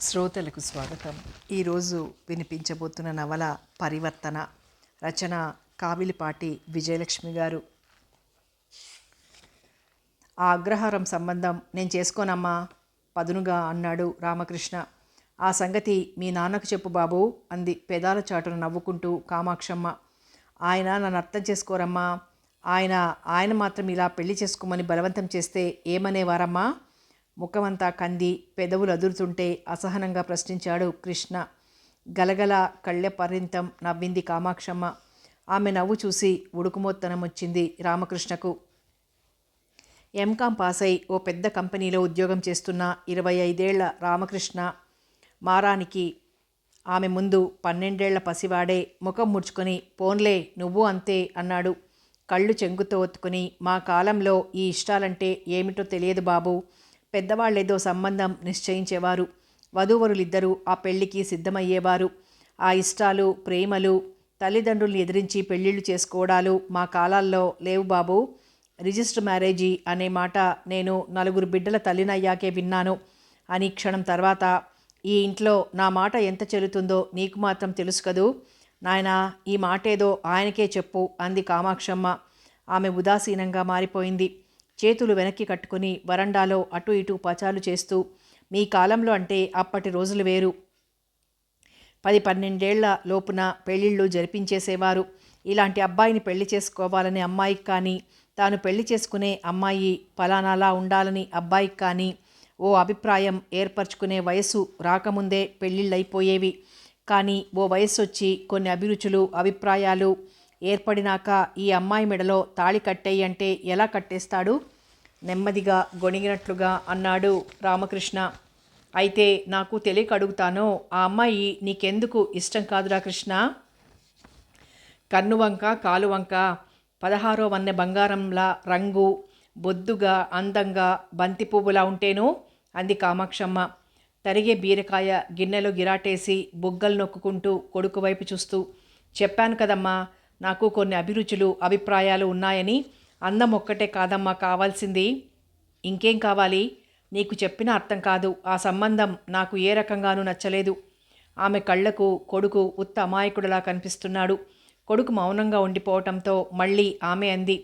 శ్రోతలకు స్వాగతం. ఈరోజు వినిపించబోతున్న నవల పరివర్తన. రచన కావిలిపాటి విజయలక్ష్మి గారు. ఆ అగ్రహారం సంబంధం నేను చేసుకోనమ్మా, పదునుగా అన్నాడు రామకృష్ణ. ఆ సంగతి మీ నాన్నకు చెప్పు బాబు, అంది పెదాల చాటును నవ్వుకుంటూ కామాక్షమ్మ. ఆయన నన్ను అర్థం చేసుకోరమ్మా. ఆయన మాత్రం ఇలా పెళ్లి చేసుకోమని బలవంతం చేస్తే ఏమనేవారమ్మా? ముఖమంతా కంది, పెదవులు అదురుతుంటే అసహనంగా ప్రశ్నించాడు కృష్ణ. గలగల కళ్ళెపరింతం నవ్వింది కామాక్షమ్మ. ఆమె నవ్వు చూసి ఉడుకుమోత్తనం వచ్చింది రామకృష్ణకు. ఎంకాం పాస్ అయి ఓ పెద్ద కంపెనీలో ఉద్యోగం చేస్తున్న 25 ఏళ్ల రామకృష్ణ మారానికి ఆమె ముందు 12 ఏళ్ల పసివాడే ముఖం ముడుచుకొని పోన్లే నువ్వు అంతే అన్నాడు. కళ్ళు చెంగుతో ఒత్తుకుని, మా కాలంలో ఈ ఇష్టాలంటే ఏమిటో తెలియదు బాబు. పెద్దవాళ్ళేదో సంబంధం నిశ్చయించేవారు, వధూవరులిద్దరూ ఆ పెళ్లికి సిద్ధమయ్యేవారు. ఆ ఇష్టాలు, ప్రేమలు, తల్లిదండ్రుల్ని ఎదిరించి పెళ్ళిళ్ళు చేసుకోవడాలు మా కాలాల్లో లేవు బాబు. రిజిస్టర్ మ్యారేజీ అనే మాట నేను 4 బిడ్డల తల్లినయ్యాకే విన్నాను అని క్షణం తర్వాత, ఈ ఇంట్లో నా మాట ఎంత చెల్లుతుందో నీకు మాత్రం తెలుసు కదూ నాయనా, ఈ మాటేదో ఆయనకే చెప్పు అంది కామాక్షమ్మ. ఆమె ఉదాసీనంగా మారిపోయింది. చేతులు వెనక్కి కట్టుకుని వరండాలో అటు ఇటు పచాలు చేస్తూ, మీ కాలంలో అంటే అప్పటి రోజులు వేరు. 10-12 ఏళ్ల లోపున పెళ్ళిళ్ళు జరిపించేసేవారు. ఇలాంటి అబ్బాయిని పెళ్లి చేసుకోవాలని అమ్మాయికి కానీ, తాను పెళ్లి చేసుకునే అమ్మాయి ఫలానాలా ఉండాలని అబ్బాయికి కానీ ఓ అభిప్రాయం ఏర్పరచుకునే వయసు రాకముందే పెళ్ళిళ్ళైపోయేవి. కానీ ఓ వయస్సు వచ్చి కొన్ని అభిరుచులు, అభిప్రాయాలు ఏర్పడినాక ఈ అమ్మాయి మెడలో తాళి కట్టేయి అంటే ఎలా కట్టేస్తాడు? నెమ్మదిగా గొణిగినట్లుగా అన్నాడు రామకృష్ణ. అయితే నాకు తెలియక అడుగుతాను, ఆ అమ్మాయి నీకెందుకు ఇష్టం కాదురా కృష్ణ? కన్నువంక కాలువంక 16వ వన్నె బంగారంలా రంగు, బొద్దుగా, అందంగా, బంతి పువ్వులా ఉంటేను అంది కామాక్షమ్మ. తరిగే బీరకాయ గిన్నెలో గిరాటేసి బుగ్గలు నొక్కుంటూ కొడుకు వైపు చూస్తూ, చెప్పాను కదమ్మా, నాకు కొన్ని అభిరుచులు, అభిప్రాయాలు ఉన్నాయని. అందం ఒక్కటే కాదమ్మా కావాల్సింది. ఇంకేం కావాలి? నీకు చెప్పిన అర్థం కాదు. ఆ సంబంధం నాకు ఏ రకంగానూ నచ్చలేదు. ఆమె కళ్లకు కొడుకు ఉత్త అమాయకుడిలా కనిపిస్తున్నాడు. కొడుకు మౌనంగా ఉండిపోవటంతో మళ్ళీ ఆమె అంది,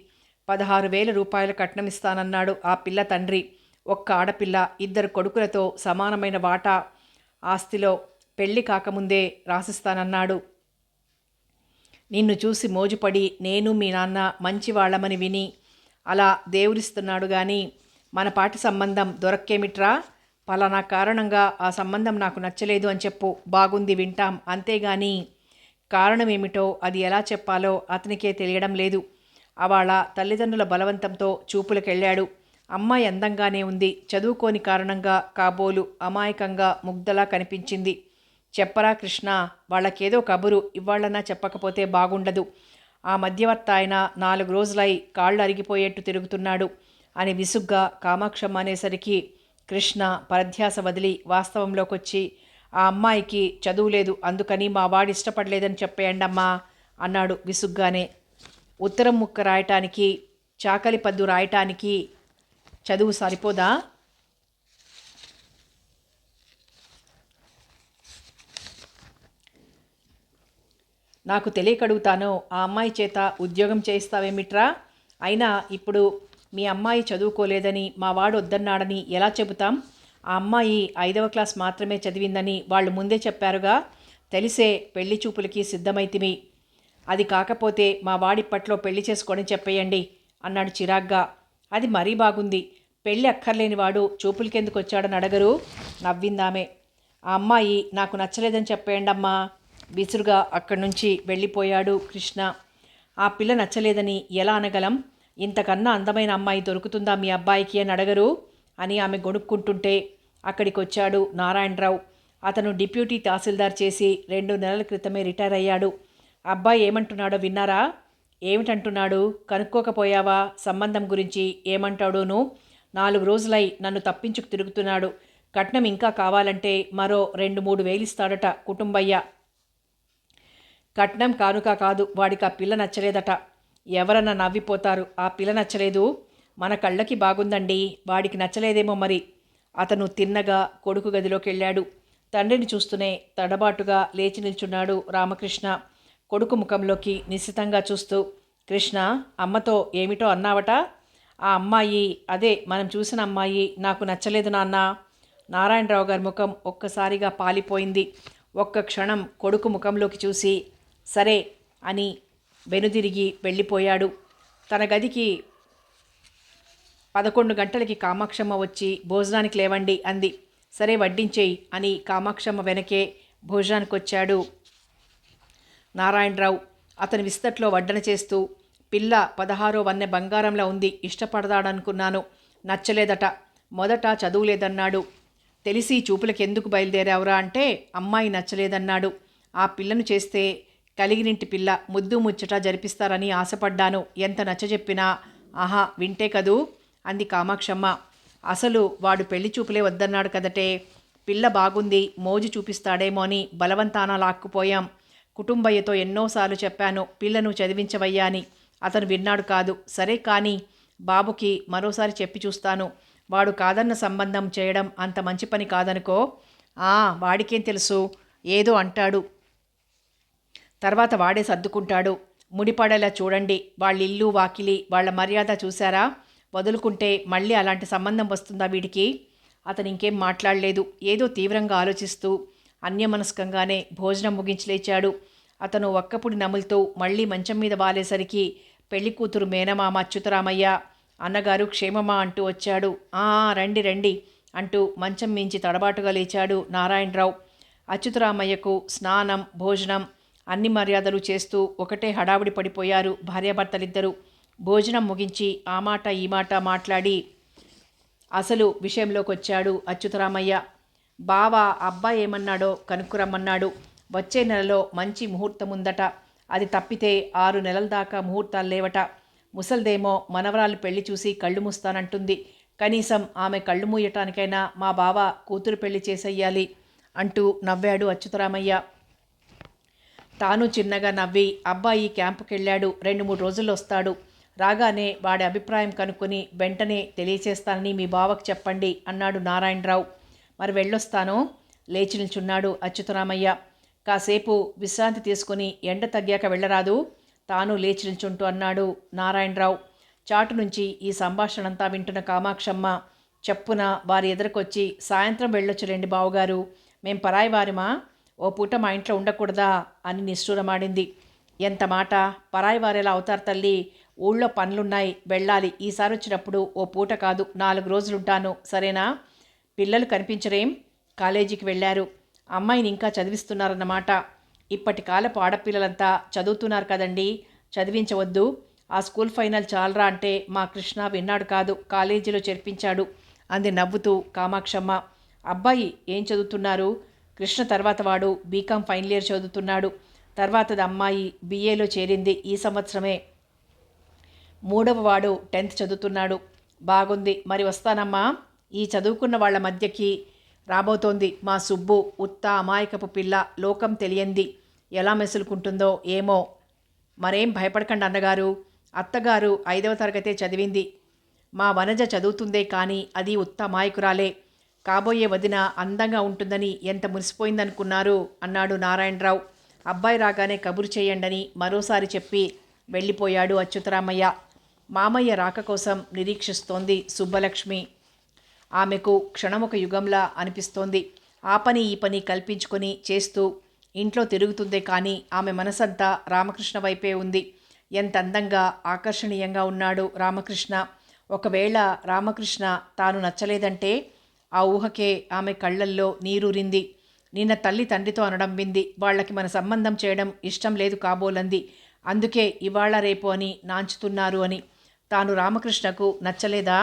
16,000 రూపాయల కట్నమిస్తానన్నాడు ఆ పిల్ల తండ్రి. ఒక్క ఆడపిల్ల, 2 కొడుకులతో సమానమైన వాటా ఆస్తిలో పెళ్లి కాకముందే రాసిస్తానన్నాడు. నిన్ను చూసి మోజుపడి నేను మీ నాన్న మంచివాళ్లమని విని అలా దేవుడిస్తున్నాడు గాని మన పాటి సంబంధం దొరక్కేమిట్రా? పలానా కారణంగా ఆ సంబంధం నాకు నచ్చలేదు అని చెప్పు, బాగుంది వింటాం. అంతేగాని కారణం ఏమిటో అది ఎలా చెప్పాలో అతనికే తెలియడం లేదు. అవాళ తల్లిదండ్రుల బలవంతంతో చూపులకెళ్ళాడు. అమ్మాయి అందంగానే ఉంది. చదువుకోని కారణంగా కాబోలు అమాయకంగా ముగ్ధలా కనిపించింది. చెప్పరా కృష్ణ, వాళ్ళకేదో కబురు ఇవాళ్ళన్నా చెప్పకపోతే బాగుండదు. ఆ మధ్యవర్త ఆయన 4 రోజులై కాళ్ళు అరిగిపోయేట్టు తిరుగుతున్నాడు అని విసుగ్గా కామాక్షమ్మ అనేసరికి కృష్ణ పరధ్యాస వదిలి వాస్తవంలోకొచ్చి, ఆ అమ్మాయికి చదువు లేదు, అందుకని మా వాడు ఇష్టపడలేదని చెప్పేయండమ్మా అన్నాడు విసుగ్గానే. ఉత్తరం ముక్క రాయటానికి, చాకలి పద్దు రాయటానికి చదువు సరిపోదా? నాకు తెలియకడుగుతాను, ఆ అమ్మాయి చేత ఉద్యోగం చేయిస్తావేమిట్రా? అయినా ఇప్పుడు మీ అమ్మాయి చదువుకోలేదని, మా వాడు వద్దన్నాడని ఎలా చెబుతాం? ఆ అమ్మాయి 5వ క్లాస్ మాత్రమే చదివిందని వాళ్ళు ముందే చెప్పారుగా. తెలిసే పెళ్లి చూపులకి సిద్ధమైతిమి. అది కాకపోతే మా వాడిప్పట్లో పెళ్లి చేసుకొని చెప్పేయండి అన్నాడు చిరాగ్గా. అది మరీ బాగుంది. పెళ్ళి అక్కర్లేనివాడు చూపులకెందుకు వచ్చాడని అడగరు? నవ్విందామె. ఆ అమ్మాయి నాకు నచ్చలేదని చెప్పేయండమ్మా. విసురుగా అక్కడి నుంచి వెళ్ళిపోయాడు కృష్ణ. ఆ పిల్ల నచ్చలేదని ఎలా అనగలం? ఇంతకన్నా అందమైన అమ్మాయి దొరుకుతుందా మీ అబ్బాయికి అని అడగరు అని ఆమె గొణుక్కుంటుంటే అక్కడికొచ్చాడు నారాయణరావు. అతను డిప్యూటీ తహసీల్దార్ చేసి 2 నెలల క్రితమే రిటైర్ అయ్యాడు. అబ్బాయి ఏమంటున్నాడో విన్నారా? ఏమిటంటున్నాడు? కనుక్కోకపోయావా? సంబంధం గురించి ఏమంటాడోను? 4 రోజులై నన్ను తప్పించుకు తిరుగుతున్నాడు. కట్నం ఇంకా కావాలంటే మరో 2-3 వేలిస్తాడట కుటుంబయ్య. కట్నం కానుక కాదు, వాడికి ఆ పిల్ల నచ్చలేదట. ఎవరన్నా నవ్విపోతారు. ఆ పిల్ల నచ్చలేదు, మన కళ్ళకి బాగుందండి, వాడికి నచ్చలేదేమో మరి. అతను తిన్నగా కొడుకు గదిలోకి వెళ్ళాడు. తండ్రిని చూస్తూనే తడబాటుగా లేచి నిల్చున్నాడు రామకృష్ణ. కొడుకు ముఖంలోకి నిశితంగా చూస్తూ, కృష్ణ, అమ్మతో ఏమిటో అన్నావట? ఆ అమ్మాయి, అదే మనం చూసిన అమ్మాయి నాకు నచ్చలేదు నాన్న. నారాయణరావు గారి ముఖం ఒక్కసారిగా పాలిపోయింది. ఒక్క క్షణం కొడుకు ముఖంలోకి చూసి సరే అని వెనుదిరిగి వెళ్ళిపోయాడు. తన గదికి 11 గంటలకి కామాక్షమ్మ వచ్చి భోజనానికి లేవండి అంది. సరే వడ్డించేయి అని కామాక్షమ్మ వెనకే భోజనానికి వచ్చాడు నారాయణరావు. అతని విస్తట్లో వడ్డన చేస్తూ, పిల్ల 16వ వన్నె బంగారంలో ఉంది, ఇష్టపడదాడనుకున్నాను, నచ్చలేదట. మొదట చదువులేదన్నాడు. తెలిసి చూపులకు ఎందుకు బయలుదేరావురా అంటే అమ్మాయి నచ్చలేదన్నాడు. ఆ పిల్లను చేస్తే కలిగినింటి పిల్ల, ముద్దు ముచ్చట జరిపిస్తారని ఆశపడ్డాను. ఎంత నచ్చజెప్పినా ఆహా వింటే కదూ అంది కామాక్షమ్మ. అసలు వాడు పెళ్లి చూపులే వద్దన్నాడు కదటే. పిల్ల బాగుంది, మోజు చూపిస్తాడేమో అని బలవంతాన లాక్కుపోయాం. కుటుంబయ్యతో ఎన్నోసార్లు చెప్పాను పిల్లను చదివించవయ్యా అని. అతను విన్నాడు కాదు. సరే కానీ బాబుకి మరోసారి చెప్పి చూస్తాను. వాడు కాదన్న సంబంధం చేయడం అంత మంచి పని కాదనుకో. వాడికేం తెలుసు, ఏదో అంటాడు, తర్వాత వాడే సర్దుకుంటాడు. ముడిపడేలా చూడండి. వాళ్ళ ఇల్లు వాకిలి, వాళ్ళ మర్యాద చూశారా? వదులుకుంటే మళ్ళీ అలాంటి సంబంధం వస్తుందా వీడికి? అతను ఇంకేం మాట్లాడలేదు. ఏదో తీవ్రంగా ఆలోచిస్తూ అన్యమనస్కంగానే భోజనం ముగించి లేచాడు. అతను ఒక్కపుడి నములుతూ మళ్ళీ మంచం మీద వాలేసరికి పెళ్లి కూతురు మేనమామ అచ్యుతరామయ్య, అన్నగారు క్షేమమా అంటూ వచ్చాడు. రండి రండి అంటూ మంచం మించి తడబాటుగా లేచాడు నారాయణరావు. అచ్యుతరామయ్యకు స్నానం, భోజనం అన్ని మర్యాదలు చేస్తూ ఒకటే హడావుడి పడిపోయారు భార్యాభర్తలిద్దరూ. భోజనం ముగించి ఆ మాట ఈ మాట మాట్లాడి అసలు విషయంలోకి వచ్చాడు అచ్యుతరామయ్య. బావ అబ్బాయి ఏమన్నాడో కనుక్కురమ్మన్నాడు. వచ్చే నెలలో మంచి ముహూర్తం ఉందట. అది తప్పితే 6 నెలల దాకా ముహూర్తాలు లేవట. ముసల్దేమో మనవరాలు పెళ్లి చూసి కళ్ళు మూస్తానంటుంది. కనీసం ఆమె కళ్ళు మూయటానికైనా మా బావ కూతురు పెళ్లి చేసెయ్యాలి అంటూ నవ్వాడు అచ్యుతరామయ్య. తాను చిన్నగా నవ్వి, అబ్బాయి క్యాంపుకెళ్ళాడు, 2-3 రోజుల్లో వస్తాడు. రాగానే వాడి అభిప్రాయం కనుక్కొని వెంటనే తెలియచేస్తానని మీ బావకు చెప్పండి అన్నాడు నారాయణరావు. మరి వెళ్ళొస్తాను. లేచి నిల్చున్నాడు అచ్యుతరామయ్య. కాసేపు విశ్రాంతి తీసుకుని ఎండ తగ్గాక వెళ్ళరాదు? తాను లేచి నిల్చుంటూ అన్నాడు నారాయణరావు. చాటు నుంచి ఈ సంభాషణంతా వింటున్న కామాక్షమ్మ చెప్పున వారి ఎదురుకొచ్చి, సాయంత్రం వెళ్ళొచ్చులేండి బావుగారు, మేం పరాయి వారిమా? ఓ పూట మా ఇంట్లో ఉండకూడదా అని నిష్ఠూరమాడింది. ఎంత మాట, పరాయి వారేలా అవుతారు తల్లి? ఊళ్ళో పనులున్నాయి, వెళ్ళాలి. ఈసారి వచ్చినప్పుడు ఓ పూట కాదు 4 రోజులుంటాను, సరేనా? పిల్లలు కనిపించరేం? కాలేజీకి వెళ్ళారు. అమ్మాయిని ఇంకా చదివిస్తున్నారన్నమాట. ఇప్పటి కాలపు ఆడపిల్లలంతా చదువుతున్నారు కదండి, చదివించవద్దు. ఆ స్కూల్ ఫైనల్ చాలరా అంటే మా కృష్ణ విన్నాడు కాదు, కాలేజీలో చేర్పించాడు అంది నవ్వుతూ కామాక్షమ్మ. అబ్బాయి ఏం చదువుతున్నారు? కృష్ణ తర్వాత వాడు బీకాం ఫైనల్ ఇయర్ చదువుతున్నాడు. తర్వాతది అమ్మాయి BAలో చేరింది ఈ సంవత్సరమే. 3వ వాడు 10th చదువుతున్నాడు. బాగుంది, మరి వస్తానమ్మా. ఈ చదువుకున్న వాళ్ళ మధ్యకి రాబోతోంది మా సుబ్బు, ఉత్త అమాయకపు పిల్ల, లోకం తెలియంది, ఎలా మెసులుకుంటుందో ఏమో. మరేం భయపడకండి అన్నగారు, అత్తగారు 5వ తరగతే చదివింది. మా వనజ చదువుతుందే కానీ అది ఉత్త అమాయకురాలే. కాబోయే వదిన అందంగా ఉంటుందని ఎంత మురిసిపోయిందనుకున్నారు అన్నాడు నారాయణరావు. అబ్బాయి రాగానే కబురు చేయండని మరోసారి చెప్పి వెళ్ళిపోయాడు అచ్యుతరామయ్య. మామయ్య రాక కోసం నిరీక్షిస్తోంది సుబ్బలక్ష్మి. ఆమెకు క్షణమొక యుగంలా అనిపిస్తోంది. ఆ పని ఈ పని కల్పించుకొని చేస్తూ ఇంట్లో తిరుగుతుందే కానీ ఆమె మనసంతా రామకృష్ణ వైపే ఉంది. ఎంత అందంగా ఆకర్షణీయంగా ఉన్నాడు రామకృష్ణ. ఒకవేళ రామకృష్ణ తాను నచ్చలేదంటే ఆ ఊహకే ఆమె కళ్ళల్లో నీరూరింది. నిన్న తల్లి తండ్రితో అనడంబింది, వాళ్ళకి మన సంబంధం చేయడం ఇష్టం లేదు కాబోలంది. అందుకే ఇవాళ రేపు అని నాంచుతున్నారు అని. తాను రామకృష్ణకు నచ్చలేదా?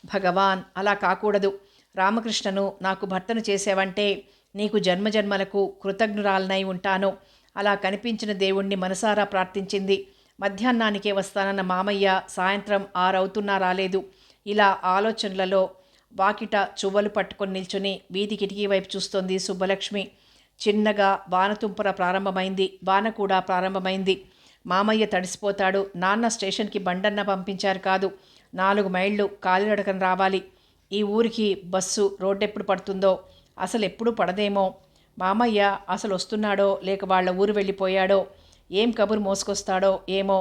భగవాన్, అలా కాకూడదు. రామకృష్ణను నాకు భర్తను చేసేవంటే నీకు జన్మజన్మలకు కృతజ్ఞురాలనై ఉంటాను. అలా కనిపించిన దేవుణ్ణి మనసారా ప్రార్థించింది. మధ్యాహ్నానికే వస్తానన్న మామయ్య సాయంత్రం 6 అవుతున్నా రాలేదు. ఇలా ఆలోచనలలో వాకిట చువ్వలు పట్టుకొని నిల్చుని వీధి కిటికీ వైపు చూస్తోంది సుబ్బలక్ష్మి. చిన్నగా వానతుంపర ప్రారంభమైంది. వాన కూడా ప్రారంభమైంది. మామయ్య తడిసిపోతాడు. నాన్న స్టేషన్కి బండన్న పంపించారు కాదు, 4 మైళ్ళు కాలినడకన రావాలి. ఈ ఊరికి బస్సు రోడ్డెప్పుడు పడుతుందో. అసలు ఎప్పుడు పడదేమో. మామయ్య అసలు వస్తున్నాడో లేక వాళ్ళ ఊరు వెళ్ళిపోయాడో, ఏం కబురు మోసుకొస్తాడో ఏమో.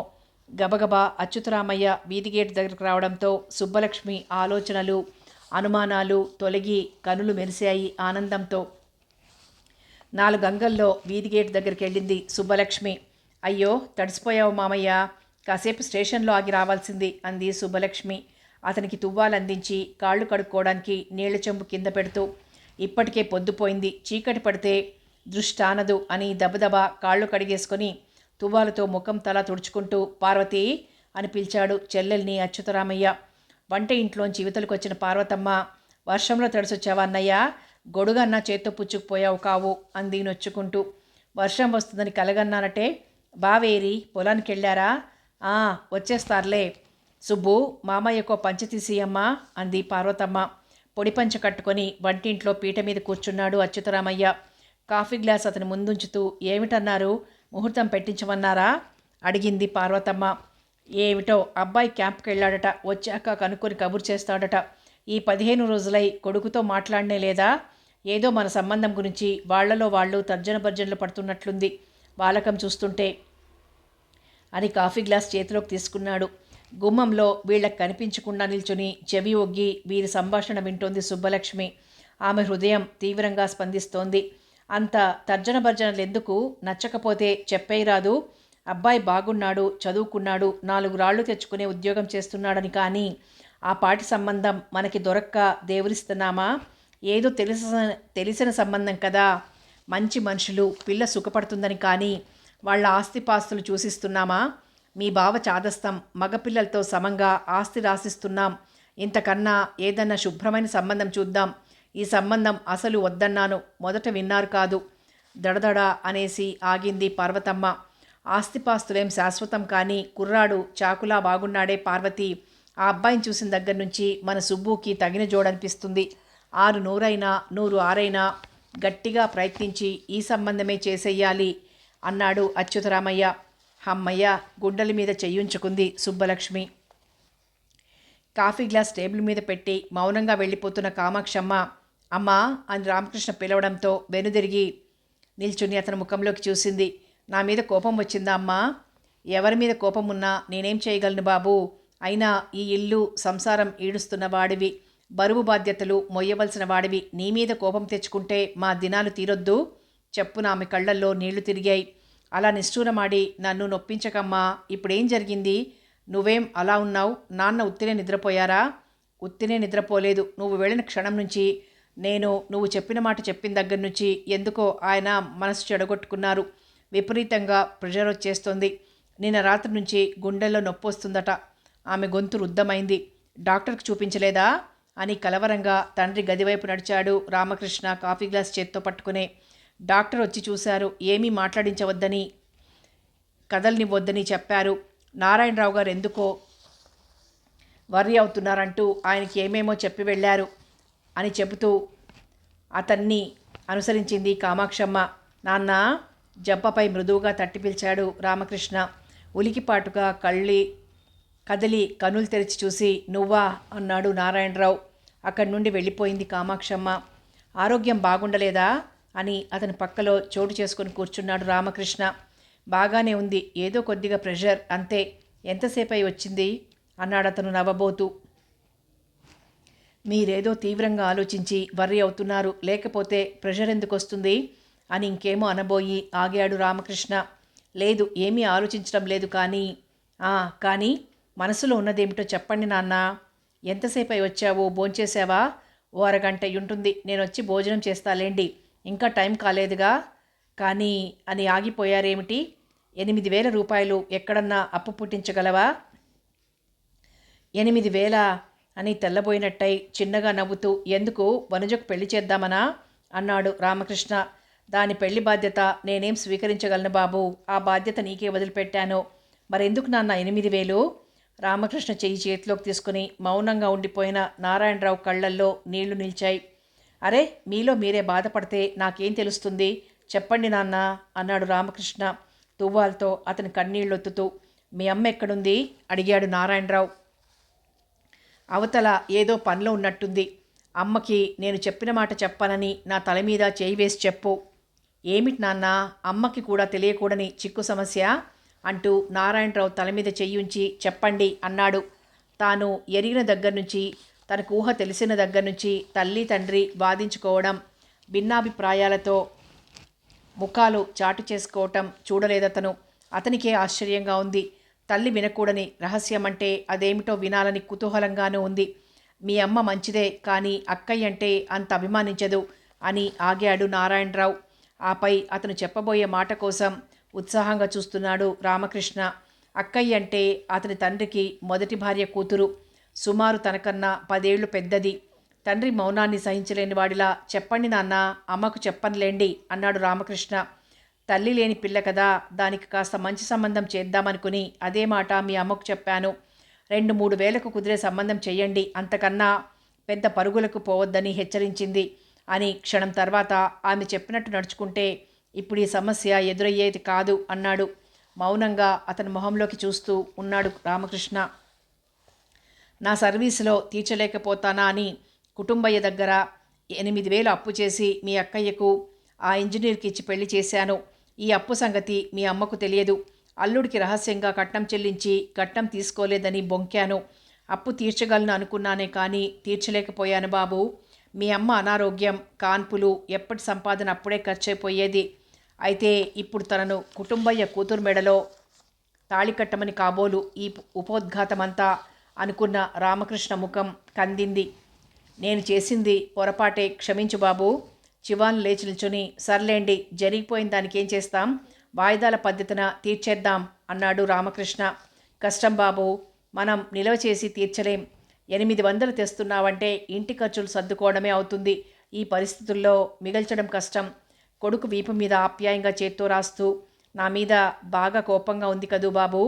గబగబా అచ్యుతరామయ్య వీధి గేటు దగ్గరకు రావడంతో సుబ్బలక్ష్మి ఆలోచనలు అనుమానాలు తొలగి కనులు మెరిశాయి ఆనందంతో. 4 అంగల్లో వీధి గేటు దగ్గరికి వెళ్ళింది సుబ్బలక్ష్మి. అయ్యో తడిసిపోయావు మామయ్య, కాసేపు స్టేషన్లో ఆగి రావాల్సింది అంది సుబ్బలక్ష్మి అతనికి తువ్వాలందించి కాళ్ళు కడుక్కోవడానికి నీళ్ల చెంబు కింద పెడుతూ. ఇప్పటికే పొద్దుపోయింది, చీకటి పడితే దృష్టానదు అని దబదబా కాళ్ళు కడిగేసుకొని తువ్వాలతో ముఖం తల తుడుచుకుంటూ పార్వతి అని పిలిచాడు చెల్లెల్ని అచ్యుతరామయ్య. వంట ఇంట్లోంచి యువతలకొచ్చిన పార్వతమ్మ, వర్షంలో తడిసొచ్చావా అన్నయ్య, గొడుగన్నా చేత్తో పుచ్చుకుపోయావు కావు అంది నొచ్చుకుంటూ. వర్షం వస్తుందని కలగన్నానటే, బావేరి పొలానికి వెళ్ళారా? వచ్చేస్తారులే. సుబ్బు మామయ్యకో పంచె తీసియమ్మా అంది పార్వతమ్మ. పొడి పంచె కట్టుకొని వంటింట్లో పీట మీద కూర్చున్నాడు అచ్యుతరామయ్య. కాఫీ గ్లాస్ అతని ముందుంచుతూ ఏమిటన్నారు, ముహూర్తం పెట్టించమన్నారా అడిగింది పార్వతమ్మ. ఏమిటో అబ్బాయి క్యాంప్కి వెళ్ళాడట, వచ్చాక కనుక్కొని కబురు చేస్తాడట. ఈ 15 రోజులై కొడుకుతో మాట్లాడనే లేదా? ఏదో మన సంబంధం గురించి వాళ్లలో వాళ్ళు తర్జన భర్జనలు పడుతున్నట్లుంది వాలకం చూస్తుంటే అని కాఫీ గ్లాస్ చేతిలోకి తీసుకున్నాడు. గుమ్మంలో వీళ్ళకి కనిపించకుండా నిల్చుని చెవి ఒగ్గి వీరి సంభాషణ వింటోంది సుబ్బలక్ష్మి. ఆమె హృదయం తీవ్రంగా స్పందిస్తోంది. అంత తర్జన భర్జనలెందుకు? నచ్చకపోతే చెప్పేయరాదు. అబ్బాయి బాగున్నాడు, చదువుకున్నాడు, 4 రాళ్లు తెచ్చుకునే ఉద్యోగం చేస్తున్నాడని. కానీ ఆ పాటి సంబంధం మనకి దొరక్క దేవురిస్తున్నామా? ఏదో తెలిసిన సంబంధం కదా, మంచి మనుషులు, పిల్ల సుఖపడుతుందని. కానీ వాళ్ళ ఆస్తిపాస్తులు చూసిస్తున్నామా? మీ బావ చాదస్తం, మగపిల్లలతో సమంగా ఆస్తి రాసిస్తున్నాం. ఇంతకన్నా ఏదన్నా శుభ్రమైన సంబంధం చూద్దాం. ఈ సంబంధం అసలు వద్దన్నాను, మొదట విన్నారు కాదు. దడదడ అనేసి ఆగింది పార్వతమ్మ. ఆస్తిపాస్తులేం శాశ్వతం కానీ కుర్రాడు చాకులా బాగున్నాడే పార్వతి. ఆ అబ్బాయిని చూసిన దగ్గర నుంచి మన సుబ్బుకి తగిన జోడనిపిస్తుంది. 6 నూరైనా 100 ఆరైనా గట్టిగా ప్రయత్నించి ఈ సంబంధమే చేసేయాలి అన్నాడు అచ్యుతరామయ్య. అమ్మయ్య, గుండెల మీద చెయ్యుంచుకుంది సుబ్బలక్ష్మి. కాఫీ గ్లాస్ టేబుల్ మీద పెట్టి మౌనంగా వెళ్ళిపోతున్న కామాక్షమ్మ అమ్మా అని రామకృష్ణ పిలవడంతో వెనుదిరిగి నిల్చుని అతని ముఖంలోకి చూసింది. నా మీద కోపం వచ్చిందా అమ్మా? ఎవరి మీద కోపం ఉన్నా నేనేం చేయగలను బాబు? అయినా ఈ ఇల్లు సంసారం ఈడుస్తున్న వాడివి, బరువు బాధ్యతలు మొయ్యవలసిన వాడివి. నీ మీద కోపం తెచ్చుకుంటే మా దినాలు తీరొద్దు. చెప్పున ఆమె కళ్ళల్లో నీళ్లు తిరిగాయి. అలా నిష్ఠూరమాడి నన్ను నొప్పించకమ్మా. ఇప్పుడేం జరిగింది? నువ్వేం అలా ఉన్నావు? నాన్న ఉత్తినే నిద్రపోయారా? ఉత్తినే నిద్రపోలేదు. నువ్వు వెళ్ళిన క్షణం నుంచి, నువ్వు చెప్పిన మాట చెప్పిన దగ్గర నుంచి ఎందుకో ఆయన మనసు చెడగొట్టుకున్నారు. విపరీతంగా ప్రెషర్ వచ్చేస్తుంది. నిన్న రాత్రి నుంచి గుండెల్లో నొప్పి వస్తుందట. ఆమె గొంతు రుద్ధమైంది. డాక్టర్కి చూపించలేదా అని కలవరంగా తండ్రి గదివైపు నడిచాడు రామకృష్ణ కాఫీ గ్లాస్ చేత్తో పట్టుకునే. డాక్టర్ వచ్చి చూశారు. ఏమీ మాట్లాడించవద్దని, కదలనివ్వొద్దని చెప్పారు. నారాయణరావు గారు ఎందుకో వర్రీ అవుతున్నారంటూ ఆయనకి ఏమేమో చెప్పి వెళ్ళారు అని చెబుతూ అతన్ని అనుసరించింది కామాక్షమ్మ. నాన్న జబ్బపై మృదువుగా తట్టి పిలిచాడు రామకృష్ణ. ఉలికిపాటుగా కదిలి కనులు తెరిచి చూసి నువ్వా అన్నాడు నారాయణరావు. అక్కడి నుండి వెళ్ళిపోయింది కామాక్షమ్మ. ఆరోగ్యం బాగుండలేదా అని అతని పక్కలో చోటు చేసుకుని కూర్చున్నాడు రామకృష్ణ. బాగానే ఉంది, ఏదో కొద్దిగా ప్రెషర్ అంతే. ఎంతసేపై వచ్చింది అన్నాడు అతను నవ్వబోతూ. మీరేదో తీవ్రంగా ఆలోచించి వర్రీ అవుతున్నారు, లేకపోతే ప్రెషర్ ఎందుకు వస్తుంది అని ఇంకేమో అనబోయి ఆగాడు రామకృష్ణ. లేదు, ఏమీ ఆలోచించడం లేదు. కానీ మనసులో ఉన్నదేమిటో చెప్పండి నాన్న. ఎంతసేపై వచ్చావు? భోంచేసావా? ఓ అరగంట ఉంటుంది. నేను వచ్చి భోజనం చేస్తాలేండి, ఇంకా టైం కాలేదుగా. కానీ అని ఆగిపోయారేమిటి? 8,000 రూపాయలు ఎక్కడన్నా అప్పు పుట్టించగలవా? 8,000 అని తెల్లబోయినట్టయి చిన్నగా నవ్వుతూ, ఎందుకు, వనుజకు పెళ్లి చేద్దామనా అన్నాడు రామకృష్ణ. దాని పెళ్లి బాధ్యత నేనేం స్వీకరించగలను బాబు? ఆ బాధ్యత నీకే వదిలిపెట్టాను. మరెందుకు నాన్న 8,000? రామకృష్ణ చెయ్యి చేతిలోకి తీసుకుని మౌనంగా ఉండిపోయిన నారాయణరావు కళ్ళల్లో నీళ్లు నిలిచాయి. అరే, మీలో మీరే బాధపడితే నాకేం తెలుస్తుంది? చెప్పండి నాన్న అన్నాడు రామకృష్ణ తువ్వాల్తో అతని కన్నీళ్ళొత్తుతూ. మీ అమ్మ ఎక్కడుంది అడిగాడు నారాయణరావు. అవతల ఏదో పనిలో ఉన్నట్టుంది. అమ్మకి నేను చెప్పిన మాట చెప్పనని నా తల మీద చేయి వేసి చెప్పు. ఏమిటి నాన్న, అమ్మకి కూడా తెలియకూడని చిక్కు సమస్య అంటూ నారాయణరావు తల మీద చెయ్యుంచి చెప్పండి అన్నాడు. తాను ఎరిగిన దగ్గర నుంచి, తనకు ఊహ తెలిసిన దగ్గర నుంచి తల్లి తండ్రి వాదించుకోవడం, భిన్నాభిప్రాయాలతో ముఖాలు చాటు చేసుకోవటం చూడలేదతను. అతనికే ఆశ్చర్యంగా ఉంది. తల్లి వినకూడని రహస్యం అంటే అదేమిటో వినాలని కుతూహలంగానూ ఉంది. మీ అమ్మ మంచిదే, కానీ అక్కయ్య అంటే అంత అభిమానించదు అని ఆగాడు నారాయణరావు. ఆపై అతను చెప్పబోయే మాట కోసం ఉత్సాహంగా చూస్తున్నాడు రామకృష్ణ. అక్కయ్య అంటే అతని తండ్రికి మొదటి భార్య కూతురు. సుమారు తనకన్నా 10 ఏళ్లు పెద్దది. తండ్రి మౌనాన్ని సహించలేని వాడిలా, చెప్పండి నాన్న, అమ్మకు చెప్పనులేండి అన్నాడు రామకృష్ణ. తల్లి లేని పిల్ల కదా, దానికి కాస్త మంచి సంబంధం చేద్దామనుకుని అదే మాట మీ అమ్మకు చెప్పాను. 2-3 వేలకు కుదిరే సంబంధం చెయ్యండి, అంతకన్నా పెద్ద పరుగులకు పోవద్దని హెచ్చరించింది అని క్షణం తర్వాత ఆమె చెప్పినట్టు నడుచుకుంటే ఇప్పుడు ఈ సమస్య ఎదురయ్యేది కాదు అన్నాడు. మౌనంగా అతని మొహంలోకి చూస్తూ ఉన్నాడు రామకృష్ణ. నా సర్వీసులో తీర్చలేకపోతానా అని కుటుంబయ్య దగ్గర 8,000 అప్పు చేసి మీ అక్కయ్యకు ఆ ఇంజనీర్కి ఇచ్చి పెళ్లి చేశాను. ఈ అప్పు సంగతి మీ అమ్మకు తెలియదు. అల్లుడికి రహస్యంగా కట్నం చెల్లించి కట్నం తీసుకోలేదని బొంకాను. అప్పు తీర్చగలను అనుకున్నానే కానీ తీర్చలేకపోయాను బాబు. మీ అమ్మ అనారోగ్యం, కాన్పులు, ఎప్పటి సంపాదన అప్పుడే ఖర్చయిపోయేది. అయితే ఇప్పుడు తనను కుటుంబయ్య కూతురు మెడలో తాళి కట్టమని కాబోలు ఈ ఉపోద్ఘాతమంతా అనుకున్న రామకృష్ణ ముఖం కందింది. నేను చేసింది పొరపాటే, క్షమించు బాబు. చివాన్ లేచి నిల్చుని, సర్లేండి, జరిగిపోయిన దానికి ఏం చేస్తాం, వాయిదాల పద్ధతిన తీర్చేద్దాం అన్నాడు రామకృష్ణ. కష్టం బాబు, మనం నిలవ చేసి తీర్చలేం. 800 తెస్తున్నావంటే ఇంటి ఖర్చులు సర్దుకోవడమే అవుతుంది. ఈ పరిస్థితుల్లో మిగల్చడం కష్టం. కొడుకు వీపు మీద ఆప్యాయంగా చేత్తో రాస్తూ, నా మీద బాగా కోపంగా ఉంది కదూ బాబు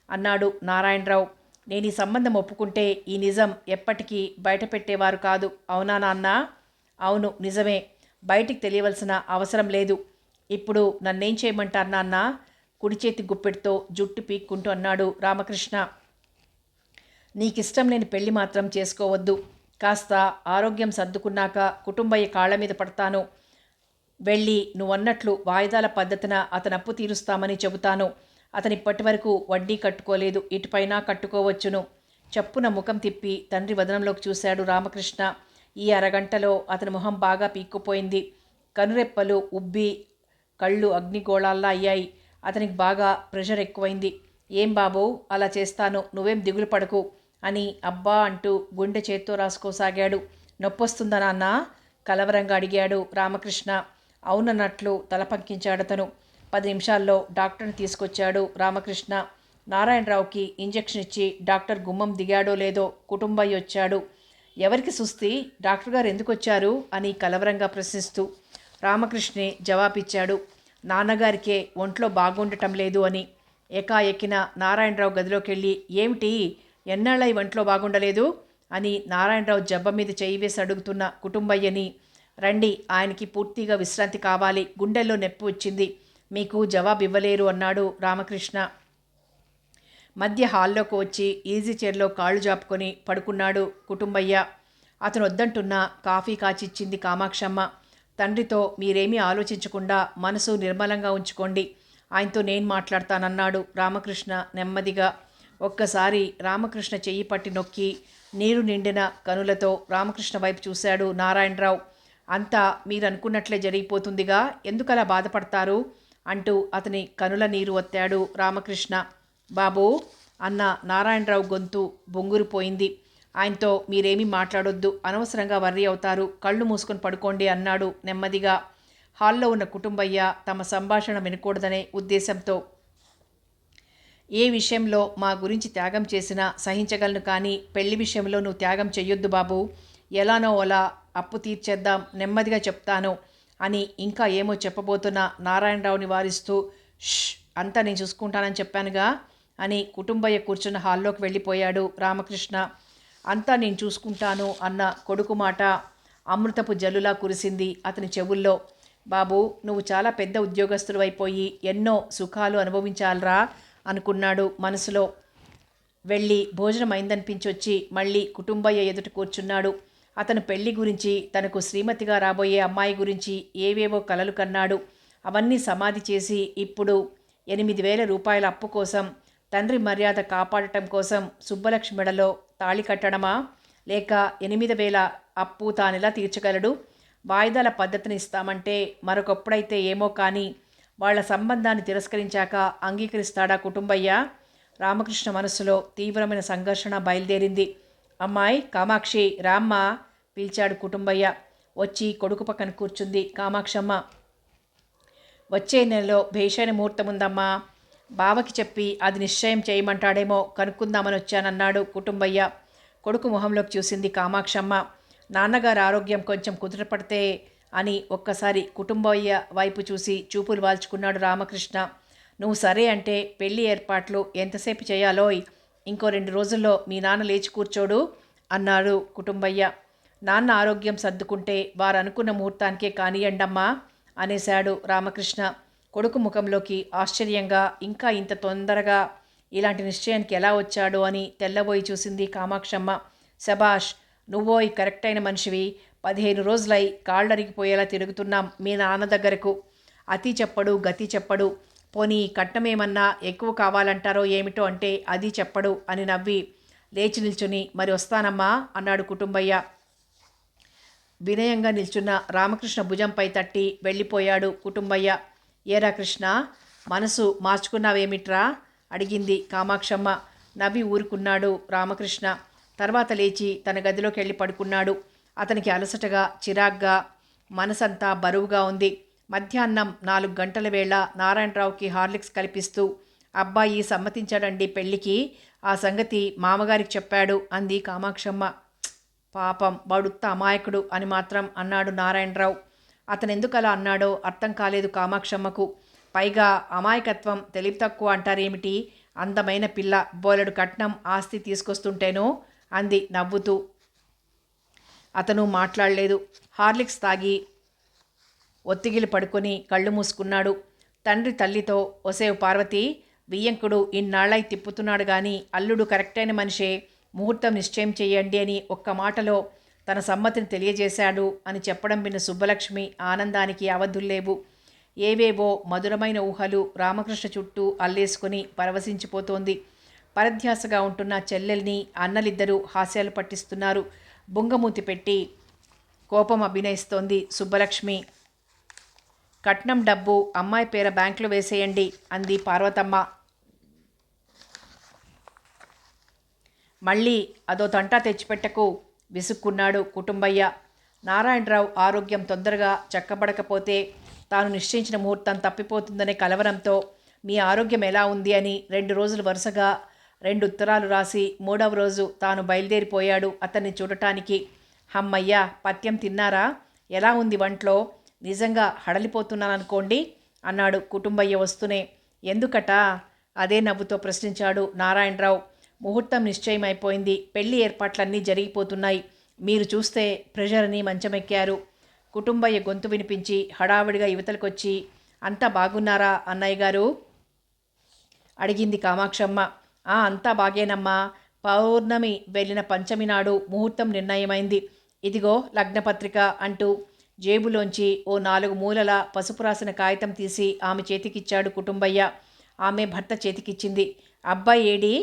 అన్నాడు నారాయణరావు. నేను ఈ సంబంధం ఒప్పుకుంటే ఈ నిజం ఎప్పటికీ బయట పెట్టేవారు కాదు, అవునా నాన్న? అవును, నిజమే. బయటికి తెలియవలసిన అవసరం లేదు. ఇప్పుడు నన్నేం చేయమంటారు నాన్న? కుడి చేతి గుప్పెడితో జుట్టు పీక్కుంటూ అన్నాడు రామకృష్ణ. నీకిష్టం లేని పెళ్లి మాత్రం చేసుకోవద్దు. కాస్త ఆరోగ్యం సర్దుకున్నాక కుటుంబయ్య కాళ్ల మీద పడతాను. వెళ్ళి నువ్వన్నట్లు వాయిదాల పద్ధతిన అతను అప్పు తీరుస్తామని చెబుతాను. అతని ఇప్పటి వరకు వడ్డీ కట్టుకోలేదు, ఇటుపైన కట్టుకోవచ్చును. చప్పున ముఖం తిప్పి తండ్రి వదనంలోకి చూశాడు రామకృష్ణ. ఈ అరగంటలో అతని మొహం బాగా పీక్కుపోయింది. కనురెప్పలు ఉబ్బి కళ్ళు అగ్నిగోళాల్లా అయ్యాయి. అతనికి బాగా ప్రెషర్ ఎక్కువైంది. ఏం బాబు, అలా చేస్తాను, నువ్వేం దిగులు పడకు అని అబ్బా అంటూ గుండె చేత్తో రాసుకోసాగాడు. నొప్పొస్తుందా నాన్న? కలవరంగా అడిగాడు రామకృష్ణ. అవునన్నట్లు తల పంకించాడతను. 10 నిమిషాల్లో డాక్టర్ని తీసుకొచ్చాడు రామకృష్ణ. నారాయణరావుకి ఇంజెక్షన్ ఇచ్చి డాక్టర్ గుమ్మం దిగాడో లేదో కుటుంబయ్య వచ్చాడు. ఎవరికి సుస్థి, డాక్టర్ గారు ఎందుకు వచ్చారు అని కలవరంగా ప్రశ్నిస్తూ రామకృష్ణే జవాబిచ్చాడు. నాన్నగారికే ఒంట్లో బాగుండటం లేదు అని. ఏకాఎక్కిన నారాయణరావు గదిలోకి వెళ్ళి, ఏమిటి, ఎన్నాళ్ళ ఈ ఒంట్లో బాగుండలేదు అని నారాయణరావు జబ్బ మీద చేయి వేసి అడుగుతున్న కుటుంబయ్యని, రండి, ఆయనకి పూర్తిగా విశ్రాంతి కావాలి, గుండెల్లో నొప్పి వచ్చింది, మీకు జవాబు ఇవ్వలేరు అన్నాడు రామకృష్ణ. మధ్య హాల్లోకి వచ్చి ఈజీ చైర్లో కాళ్ళు జాపుకొని పడుకున్నాడు కుటుంబయ్య. అతను వద్దంటున్నా కాఫీ కాచిచ్చింది కామాక్షమ్మ. తండ్రితో మీరేమీ ఆలోచించకుండా మనసు నిర్మలంగా ఉంచుకోండి, ఆయనతో నేను మాట్లాడతానన్నాడు రామకృష్ణ నెమ్మదిగా. ఒక్కసారి రామకృష్ణ చెయ్యి పట్టి నొక్కి నీరు నిండిన కనులతో రామకృష్ణ వైపు చూశాడు నారాయణరావు. అంతా మీరనుకున్నట్లే జరిగిపోతుందిగా, ఎందుకలా బాధపడతారు అంటూ అతని కనుల నీరు ఒత్తాడు రామకృష్ణ. బాబూ అన్న నారాయణరావు గొంతు బొంగురుపోయింది. ఆయనతో మీరేమీ మాట్లాడొద్దు, అనవసరంగా వర్రీ అవుతారు, కళ్ళు మూసుకొని పడుకోండి అన్నాడు నెమ్మదిగా. హాల్లో ఉన్న కుటుంబయ్య తమ సంభాషణ వినకూడదనే ఉద్దేశంతో, ఏ విషయంలో మా గురించి త్యాగం చేసినా సహించగలను, కానీ పెళ్లి విషయంలో నువ్వు త్యాగం చెయ్యొద్దు బాబు, ఎలానో అలా అప్పు తీర్చేద్దాం, నెమ్మదిగా చెప్తాను అని ఇంకా ఏమో చెప్పబోతున్న నారాయణరావుని వారిస్తూ, ష్, అంతా నేను చూసుకుంటానని చెప్పానుగా అని కుటుంబయ్య కూర్చున్న హాల్లోకి వెళ్ళిపోయాడు రామకృష్ణ. అంతా నేను చూసుకుంటాను అన్న కొడుకు మాట అమృతపు జల్లులా కురిసింది అతని చెవుల్లో. బాబు, నువ్వు చాలా పెద్ద ఉద్యోగస్తులు అయిపోయి ఎన్నో సుఖాలు అనుభవించాలరా అనుకున్నాడు మనసులో. వెళ్ళి భోజనం అయిందనిపించొచ్చి మళ్ళీ కుటుంబయ్య ఎదుట కూర్చున్నాడు. అతను పెళ్లి గురించి, తనకు శ్రీమతిగా రాబోయే అమ్మాయి గురించి ఏవేవో కలలు కన్నాడు. అవన్నీ సమాధి చేసి ఇప్పుడు 8,000 రూపాయల అప్పు కోసం, తండ్రి మర్యాద కాపాడటం కోసం సుబ్బలక్ష్మి మెడలో తాళి కట్టడమా? లేక 8,000 అప్పు తానెలా తీర్చగలడు? వాయిదాల పద్ధతిని ఇస్తామంటే మరొకప్పుడైతే ఏమో కానీ వాళ్ల సంబంధాన్ని తిరస్కరించాక అంగీకరిస్తాడా కుటుంబయ్య? రామకృష్ణ మనస్సులో తీవ్రమైన సంఘర్షణ బయలుదేరింది. అమ్మాయి కామాక్షి రామ్మ పిలిచాడు కుటుంబయ్య. వచ్చి కొడుకు పక్కన కూర్చుంది కామాక్షమ్మ. వచ్చే నెలలో భేషైన ముహూర్తముందమ్మా. బావకి చెప్పి అది నిశ్చయం చేయమంటాడేమో కనుక్కుందామని వచ్చానన్నాడు కుటుంబయ్య. కొడుకు మొహంలోకి చూసింది కామాక్షమ్మ. నాన్నగారు ఆరోగ్యం కొంచెం కుదుటపడితే అని ఒక్కసారి కుటుంబయ్య వైపు చూసి చూపులు వాల్చుకున్నాడు రామకృష్ణ. నువ్వు సరే అంటే పెళ్లి ఏర్పాట్లు ఎంతసేపు చేయాలోయ్? ఇంకో 2 రోజుల్లో మీ నాన్న లేచి కూర్చోడు అన్నాడు కుటుంబయ్య. నాన్న ఆరోగ్యం సర్దుకుంటే వారు అనుకున్న ముహూర్తానికే కానియండమ్మా అనేశాడు రామకృష్ణ. కొడుకు ముఖంలోకి ఆశ్చర్యంగా, ఇంకా ఇంత తొందరగా ఇలాంటి నిశ్చయానికి ఎలా వచ్చాడు అని తెల్లబోయి చూసింది కామాక్షమ్మ. శబాష్, నువ్వోయ్ కరెక్ట్ అయిన మనిషివి. 15 రోజులై కాళ్ళరిగిపోయేలా తిరుగుతున్నాం మీ నాన్న దగ్గరకు. అతి చెప్పడు, గతి చెప్పడు. పోనీ కట్నమేమన్నా ఎక్కువ కావాలంటారో ఏమిటో అంటే అది చెప్పడు అని నవ్వి లేచి నిల్చుని మరి వస్తానమ్మా అన్నాడు కుటుంబయ్య. వినయంగా నిల్చున్న రామకృష్ణ భుజంపై తట్టి వెళ్ళిపోయాడు కుటుంబయ్య. ఏరా కృష్ణ, మనసు మార్చుకున్నావేమిట్రా అడిగింది కామాక్షమ్మ. నవ్వి ఊరుకున్నాడు రామకృష్ణ. తర్వాత లేచి తన గదిలోకి వెళ్ళి పడుకున్నాడు. అతనికి అలసటగా, చిరాగ్గా, మనసంతా బరువుగా ఉంది. మధ్యాహ్నం 4 గంటల వేళ నారాయణరావుకి హార్లిక్స్ కల్పిస్తూ, అబ్బాయి సమ్మతించాడండి పెళ్లికి. ఆ సంగతి మామగారికి చెప్పాడు అంది కామాక్షమ్మ. పాపం వాడుత్త అమాయకుడు అని మాత్రం అన్నాడు నారాయణరావు. అతనెందుకు అలా అన్నాడో అర్థం కాలేదు కామాక్షమ్మకు. పైగా అమాయకత్వం తెలివి తక్కువ అంటారేమిటి? అందమైన పిల్ల బోలెడు కట్నం ఆస్తి తీసుకొస్తుంటేనో అంది నవ్వుతూ. అతను మాట్లాడలేదు. హార్లిక్స్ తాగి ఒత్తిగిలి పడుకొని కళ్ళు మూసుకున్నాడు. తండ్రి తల్లితో, ఒసేవ్ పార్వతి, వియ్యంకుడు ఇన్నాళ్ళై తిప్పుతున్నాడు గాని అల్లుడు కరెక్టైన మనిషే, ముహూర్తం నిశ్చయం చేయండి అని ఒక్క మాటలో తన సమ్మతిని తెలియజేశాడు అని చెప్పడం విన్న సుబ్బలక్ష్మి ఆనందానికి అవధుల్లేవు. ఏవేవో మధురమైన ఊహలు రామకృష్ణ చుట్టూ అల్లేసుకుని పరవశించిపోతోంది. పరధ్యాసగా ఉంటున్న చెల్లెల్ని అన్నలిద్దరూ హాస్యాలు పట్టిస్తున్నారు. బుంగమూతి పెట్టి కోపం అభినయిస్తోంది సుబ్బలక్ష్మి. కట్నం డబ్బు అమ్మాయి పేర బ్యాంకులో వేసేయండి అంది పార్వతమ్మ. మళ్ళీ అదో తంటా తెచ్చిపెట్టకు విసుక్కున్నాడు కుటుంబయ్య. నారాయణరావు ఆరోగ్యం తొందరగా చక్కబడకపోతే తాను నిశ్చయించిన ముహూర్తం తప్పిపోతుందనే కలవరంతో మీ ఆరోగ్యం ఎలా ఉంది అని 2 రోజులు వరుసగా 2 ఉత్తరాలు రాసి 3వ రోజు తాను బయలుదేరిపోయాడు అతన్ని చూడటానికి. హమ్మయ్య, పథ్యం తిన్నారా? ఎలా ఉంది వంట్లో? నిజంగా హడలిపోతున్నాననుకోండి అన్నాడు కుటుంబయ్య వస్తూనే. ఎందుకట? అదే నవ్వుతో ప్రశ్నించాడు నారాయణరావు. ముహూర్తం నిశ్చయమైపోయింది. పెళ్లి ఏర్పాట్లన్నీ జరిగిపోతున్నాయి. మీరు చూస్తే ప్రెషర్ని మంచమెక్కారు. కుటుంబయ్య గొంతు వినిపించి హడావిడిగా యువతలకొచ్చి, అంతా బాగున్నారా అన్నయ్య గారు అడిగింది కామాక్షమ్మ. అంతా బాగేనమ్మా. పౌర్ణమి వెళ్ళిన పంచమి నాడు ముహూర్తం నిర్ణయమైంది. ఇదిగో లగ్నపత్రిక అంటూ జేబులోంచి ఓ 4 మూలల పసుపు రాసిన కాగితం తీసి ఆమె చేతికిచ్చాడు కుటుంబయ్య. ఆమె భర్త చేతికిచ్చింది. అబ్బాయి ఏడి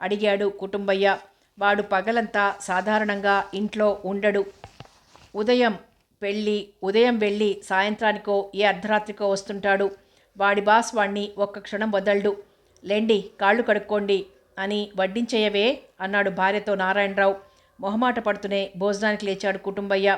అడిగాడు కుటుంబయ్య. వాడు పగలంతా సాధారణంగా ఇంట్లో ఉండడు. ఉదయం వెళ్ళి సాయంత్రానికో ఏ అర్ధరాత్రికో వస్తుంటాడు. వాడి బాస్ వాణ్ణి ఒక్క క్షణం వదలడు. లేండి, కాళ్ళు కడుక్కోండి అని వడ్డించేయవే అన్నాడు భార్యతో నారాయణరావు. మొహమాట పడుతూనే భోజనానికి లేచాడు కుటుంబయ్య.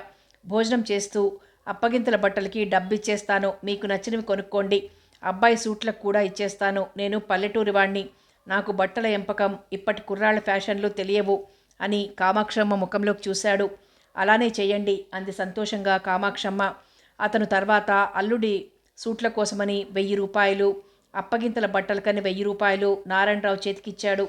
భోజనం చేస్తూ, అప్పగింతల బట్టలకి డబ్బిచ్చేస్తాను, మీకు నచ్చినవి కొనుక్కోండి. అబ్బాయి సూట్లకు కూడా ఇచ్చేస్తాను. నేను పల్లెటూరి వాణ్ణి. నాకు బట్టల ఎంపకం ఇప్పటి కుర్రాళ్ళ ఫ్యాషన్లు తెలియవు అని కామాక్షమ్మ ముఖంలోకి చూశాడు. అలానే చెయ్యండి అంది సంతోషంగా కామాక్షమ్మ. అతను తర్వాత అల్లుడి సూట్ల కోసమని 1000 రూపాయలు, అప్పగింతల బట్టలకని 1000 రూపాయలు నారాయణరావు చేతికిచ్చాడు.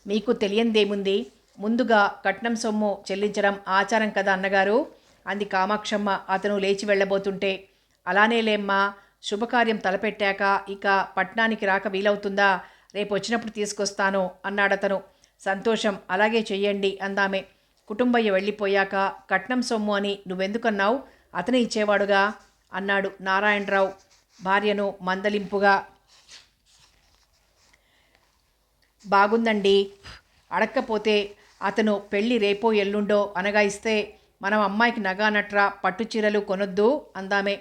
మీకు తెలియందేముంది, ముందుగా కట్నం సొమ్ము చెల్లించడం ఆచారం కదా అన్నగారు అంది కామాక్షమ్మ అతను లేచి వెళ్ళబోతుంటే. అలానే లేమ్మా, శుభకార్యం తలపెట్టాక ఇక పట్నానికి రాక వీలవుతుందా? రేపు వచ్చినప్పుడు తీసుకొస్తాను అన్నాడతను. సంతోషం, అలాగే చెయ్యండి అందామె. కుటుంబయ్య వెళ్ళిపోయాక కట్నం సొమ్ము అని నువ్వెందుకన్నావు? అతనే ఇచ్చేవాడుగా అన్నాడు నారాయణరావు భార్యను మందలింపుగా. బాగుందండి, అడక్కపోతే అతను పెళ్ళి రేపో ఎల్లుండో అనగా ఇస్తే మనం అమ్మాయికి నగా నట్రా పట్టు చీరలు కొనొద్దు అందామే.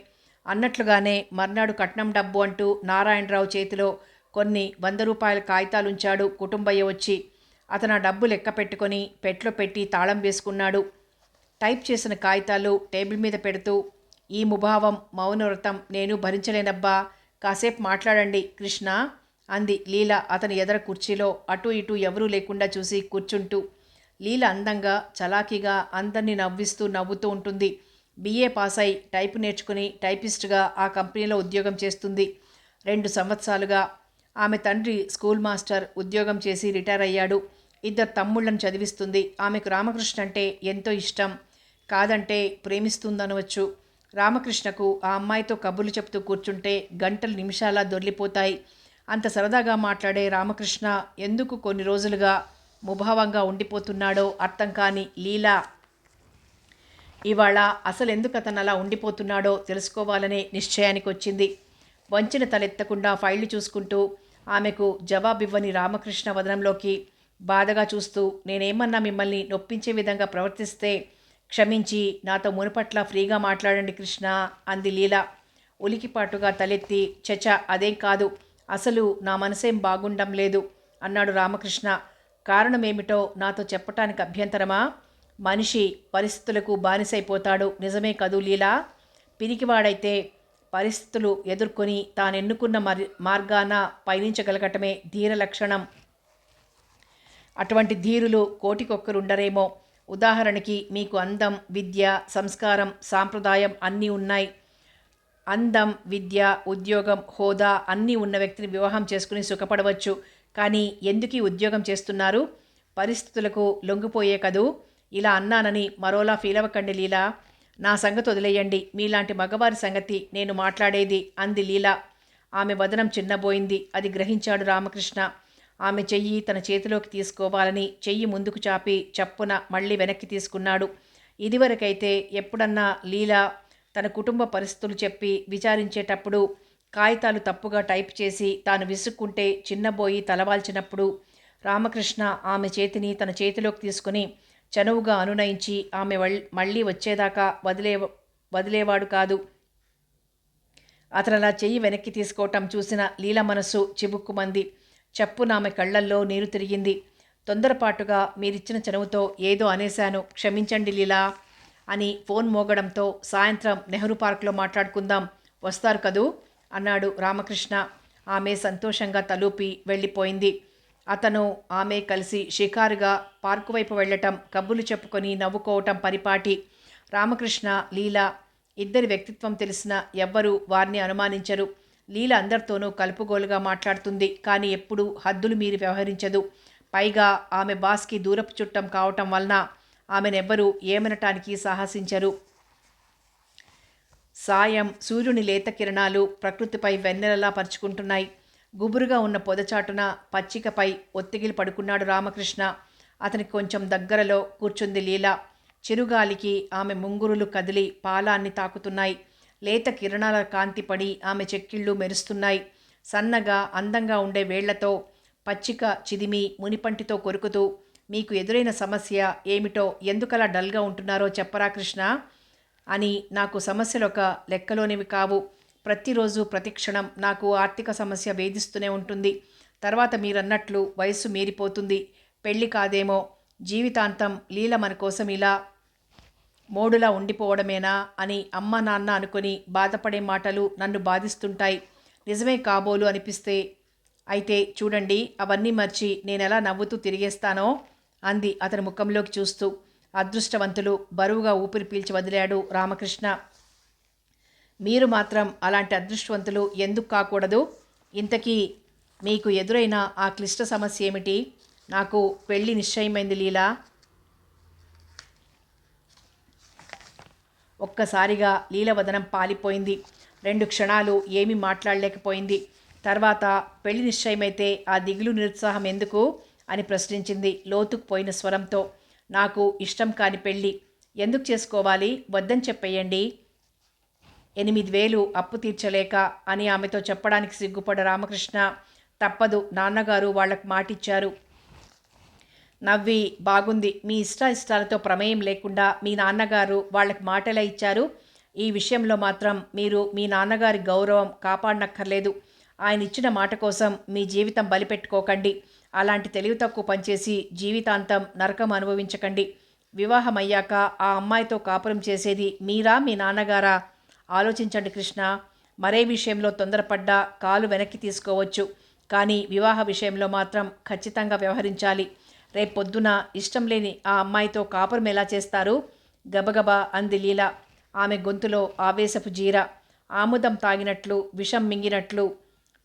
అన్నట్లుగానే మర్నాడు కట్నం డబ్బు అంటూ నారాయణరావు చేతిలో కొన్ని 100 రూపాయల కాగితాలుంచాడు కుటుంబయ్య వచ్చి. అతను ఆ డబ్బు లెక్క పెట్టుకొని పెట్లో పెట్టి తాళం వేసుకున్నాడు. టైప్ చేసిన కాగితాలు టేబుల్ మీద పెడుతూ, ఈ ముభావం మౌనవ్రతం నేను భరించలేనబ్బా, కాసేపు మాట్లాడండి కృష్ణ అంది లీల అతని ఎదర కుర్చీలో అటూ ఇటూ ఎవరూ లేకుండా చూసి కూర్చుంటూ. లీల అందంగా చలాకీగా అందరినీ నవ్వుతూ ఉంటుంది. బిఏ పాస్ అయి టైపు నేర్చుకుని టైపిస్ట్గా ఆ కంపెనీలో ఉద్యోగం చేస్తుంది. 2 సంవత్సరాలుగా. ఆమె తండ్రి స్కూల్ మాస్టర్, ఉద్యోగం చేసి రిటైర్ అయ్యాడు. 2 తమ్ముళ్లను చదివిస్తుంది. ఆమెకు రామకృష్ణ అంటే ఎంతో ఇష్టం. కాదంటే ప్రేమిస్తుందనవచ్చు. రామకృష్ణకు ఆ అమ్మాయితో కబుర్లు చెప్తూ కూర్చుంటే గంటలు నిమిషాలా దొర్లిపోతాయి. అంత సరదాగా మాట్లాడే రామకృష్ణ ఎందుకు కొన్ని రోజులుగా ముభావంగా ఉండిపోతున్నాడో అర్థం కాని లీలా ఇవాళ అసలు ఎందుకు అతను అలా ఉండిపోతున్నాడో తెలుసుకోవాలనే నిశ్చయానికి వచ్చింది. వంచిన తలెత్తకుండా ఫైళ్లు చూసుకుంటూ ఆమెకు జవాబివ్వని రామకృష్ణ వదనంలోకి బాధగా చూస్తూ, నేనేమన్నా మిమ్మల్ని నొప్పించే విధంగా ప్రవర్తిస్తే క్షమించి నాతో మునుపట్ల ఫ్రీగా మాట్లాడండి కృష్ణ అంది లీల ఉలికిపాటుగా తలెత్తి. చచ, అదేం కాదు, అసలు నా మనసేం బాగుండం లేదు అన్నాడు రామకృష్ణ. కారణమేమిటో నాతో చెప్పటానికి అభ్యంతరమా? మనిషి పరిస్థితులకు బానిసైపోతాడు, నిజమే కదూ లీలా? పిరికివాడైతే పరిస్థితులు ఎదుర్కొని తానెన్నుకున్న మార్గాన పయనించగలగటమే ధీర లక్షణం. అటువంటి ధీరులు కోటికొక్కరుండరేమో. ఉదాహరణకి మీకు అందం, విద్య, సంస్కారం, సాంప్రదాయం అన్నీ ఉన్నాయి. అందం, విద్య, ఉద్యోగం, హోదా అన్నీ ఉన్న వ్యక్తిని వివాహం చేసుకుని సుఖపడవచ్చు. కానీ ఎందుకు ఈ ఉద్యోగం చేస్తున్నారు? పరిస్థితులకు లొంగిపోయే కదూ. ఇలా అన్నానని మరోలా ఫీలవకండి లీలా. నా సంగతి వదిలేయండి, మీలాంటి మగవారి సంగతి నేను మాట్లాడేది అంది లీల. ఆమె వదనం చిన్నబోయింది. అది గ్రహించాడు రామకృష్ణ. ఆమె చెయ్యి తన చేతిలోకి తీసుకోవాలని చెయ్యి ముందుకు చాపి చప్పున మళ్ళీ వెనక్కి తీసుకున్నాడు. ఇదివరకైతే ఎప్పుడన్నా లీల తన కుటుంబ పరిస్థితులు చెప్పి విచారించేటప్పుడు, కాగితాలు తప్పుగా టైప్ చేసి తాను విసుక్కుంటే చిన్నబోయి తలవాల్చినప్పుడు రామకృష్ణ ఆమె చేతిని తన చేతిలోకి తీసుకుని చనువుగా అనునయించి ఆమె మళ్ళీ వచ్చేదాకా వదిలేవాడు కాదు. అతను అలా చెయ్యి వెనక్కి తీసుకోవటం చూసిన లీల మనస్సు చిబుక్కుమంది. చప్పున ఆమె కళ్లల్లో నీరు తిరిగింది. తొందరపాటుగా మీరిచ్చిన చనువుతో ఏదో అనేశాను, క్షమించండి లీలా అని ఫోన్ మోగడంతో సాయంత్రం నెహ్రూ పార్కులో మాట్లాడుకుందాం, వస్తారు కదూ అన్నాడు రామకృష్ణ. ఆమె సంతోషంగా తలూపి వెళ్ళిపోయింది. అతను ఆమె కలిసి షికారుగా పార్కు వైపు వెళ్ళటం, కబుర్లు చెప్పుకొని నవ్వుకోవటం పరిపాటి. రామకృష్ణ, లీల ఇద్దరి వ్యక్తిత్వం తెలిసిన ఎవ్వరూ వారిని అనుమానించరు. లీల అందరితోనూ కలుపుగోలుగా మాట్లాడుతుంది, కానీ ఎప్పుడూ హద్దులు మీరి వ్యవహరించదు. పైగా ఆమె బాస్కి దూరపు చుట్టం కావటం వలన ఆమెనెవ్వరూ ఏమనటానికి సాహసించరు. సాయం సూర్యుని లేత కిరణాలు ప్రకృతిపై వెన్నెలలా పరుచుకుంటున్నాయి. గుబురుగా ఉన్న పొదచాటున పచ్చికపై ఒత్తిగిలి పడుకున్నాడు రామకృష్ణ. అతనికి కొంచెం దగ్గరలో కూర్చుంది లీల. చిరుగాలికి ఆమె ముంగురులు కదిలి పాలాన్ని తాకుతున్నాయి. లేత కిరణాల కాంతి పడి ఆమె చెక్కిళ్ళు మెరుస్తున్నాయి. సన్నగా అందంగా ఉండే వేళ్లతో పచ్చిక చిదిమి మునిపంటితో కొరుకుతూ, మీకు ఎదురైన సమస్య ఏమిటో, ఎందుకలా డల్గా ఉంటున్నారో చెప్పరా కృష్ణ అని. నాకు సమస్యలు ఒక లెక్కలోనివి కావు. ప్రతిరోజు ప్రతిక్షణం నాకు ఆర్థిక సమస్య వేధిస్తూనే ఉంటుంది. తర్వాత మీరన్నట్లు వయస్సు మీరిపోతుంది, పెళ్ళి కాదేమో. జీవితాంతం లీల మన కోసం ఇలా మోడులా ఉండిపోవడమేనా అని అమ్మ నాన్న అనుకుని బాధపడే మాటలు నన్ను బాధిస్తుంటాయి. నిజమే కాబోలు అనిపిస్తే అయితే చూడండి, అవన్నీ మర్చి నేనెలా నవ్వుతూ తిరిగేస్తానో అంది అతని ముఖంలోకి చూస్తూ. అదృష్టవంతులు బరువుగా ఊపిరి పీల్చి వదిలాడు రామకృష్ణ. మీరు మాత్రం అలాంటి అదృష్టవంతులు ఎందుకు కాకూడదు? ఇంతకీ మీకు ఎదురైన ఆ క్లిష్ట సమస్య ఏమిటి? నాకు పెళ్ళి నిశ్చయమైంది లీలా. ఒక్కసారిగా లీలవదనం పాలిపోయింది. 2 క్షణాలు ఏమీ మాట్లాడలేకపోయింది. తర్వాత పెళ్లి నిశ్చయమైతే ఆ దిగులు నిరుత్సాహం ఎందుకు అని ప్రశ్నించింది లోతుకుపోయిన స్వరంతో. నాకు ఇష్టం కాని పెళ్ళి. ఎందుకు చేసుకోవాలి? వద్దని చెప్పేయండి. 8,000 అప్పు తీర్చలేక అని ఆమెతో చెప్పడానికి సిగ్గుపడ్డ రామకృష్ణ, తప్పదు, నాన్నగారు వాళ్లకు మాటిచ్చారు. నవ్వి, బాగుంది, మీ ఇష్టాలతో ప్రమేయం లేకుండా మీ నాన్నగారు వాళ్ళకి మాటెలా ఇచ్చారు? ఈ విషయంలో మాత్రం మీరు మీ నాన్నగారి గౌరవం కాపాడనక్కర్లేదు. ఆయన ఇచ్చిన మాట కోసం మీ జీవితం బలిపెట్టుకోకండి. అలాంటి తెలివి తక్కువ పనిచేసి జీవితాంతం నరకం అనుభవించకండి. వివాహం అయ్యాక ఆ అమ్మాయితో కాపురం చేసేది మీరా, మీ నాన్నగారా? ఆలోచించండి కృష్ణ. మరే విషయంలో తొందరపడ్డా కాలు వెనక్కి తీసుకోవచ్చు, కానీ వివాహ విషయంలో మాత్రం ఖచ్చితంగా వ్యవహరించాలి. రేపొద్దున ఇష్టం లేని ఆ అమ్మాయితో కాపురం ఎలా చేస్తారు? గబగబా అంది లీల. ఆమె గొంతులో ఆవేశపు జీర. ఆముదం తాగినట్లు, విషం మింగినట్లు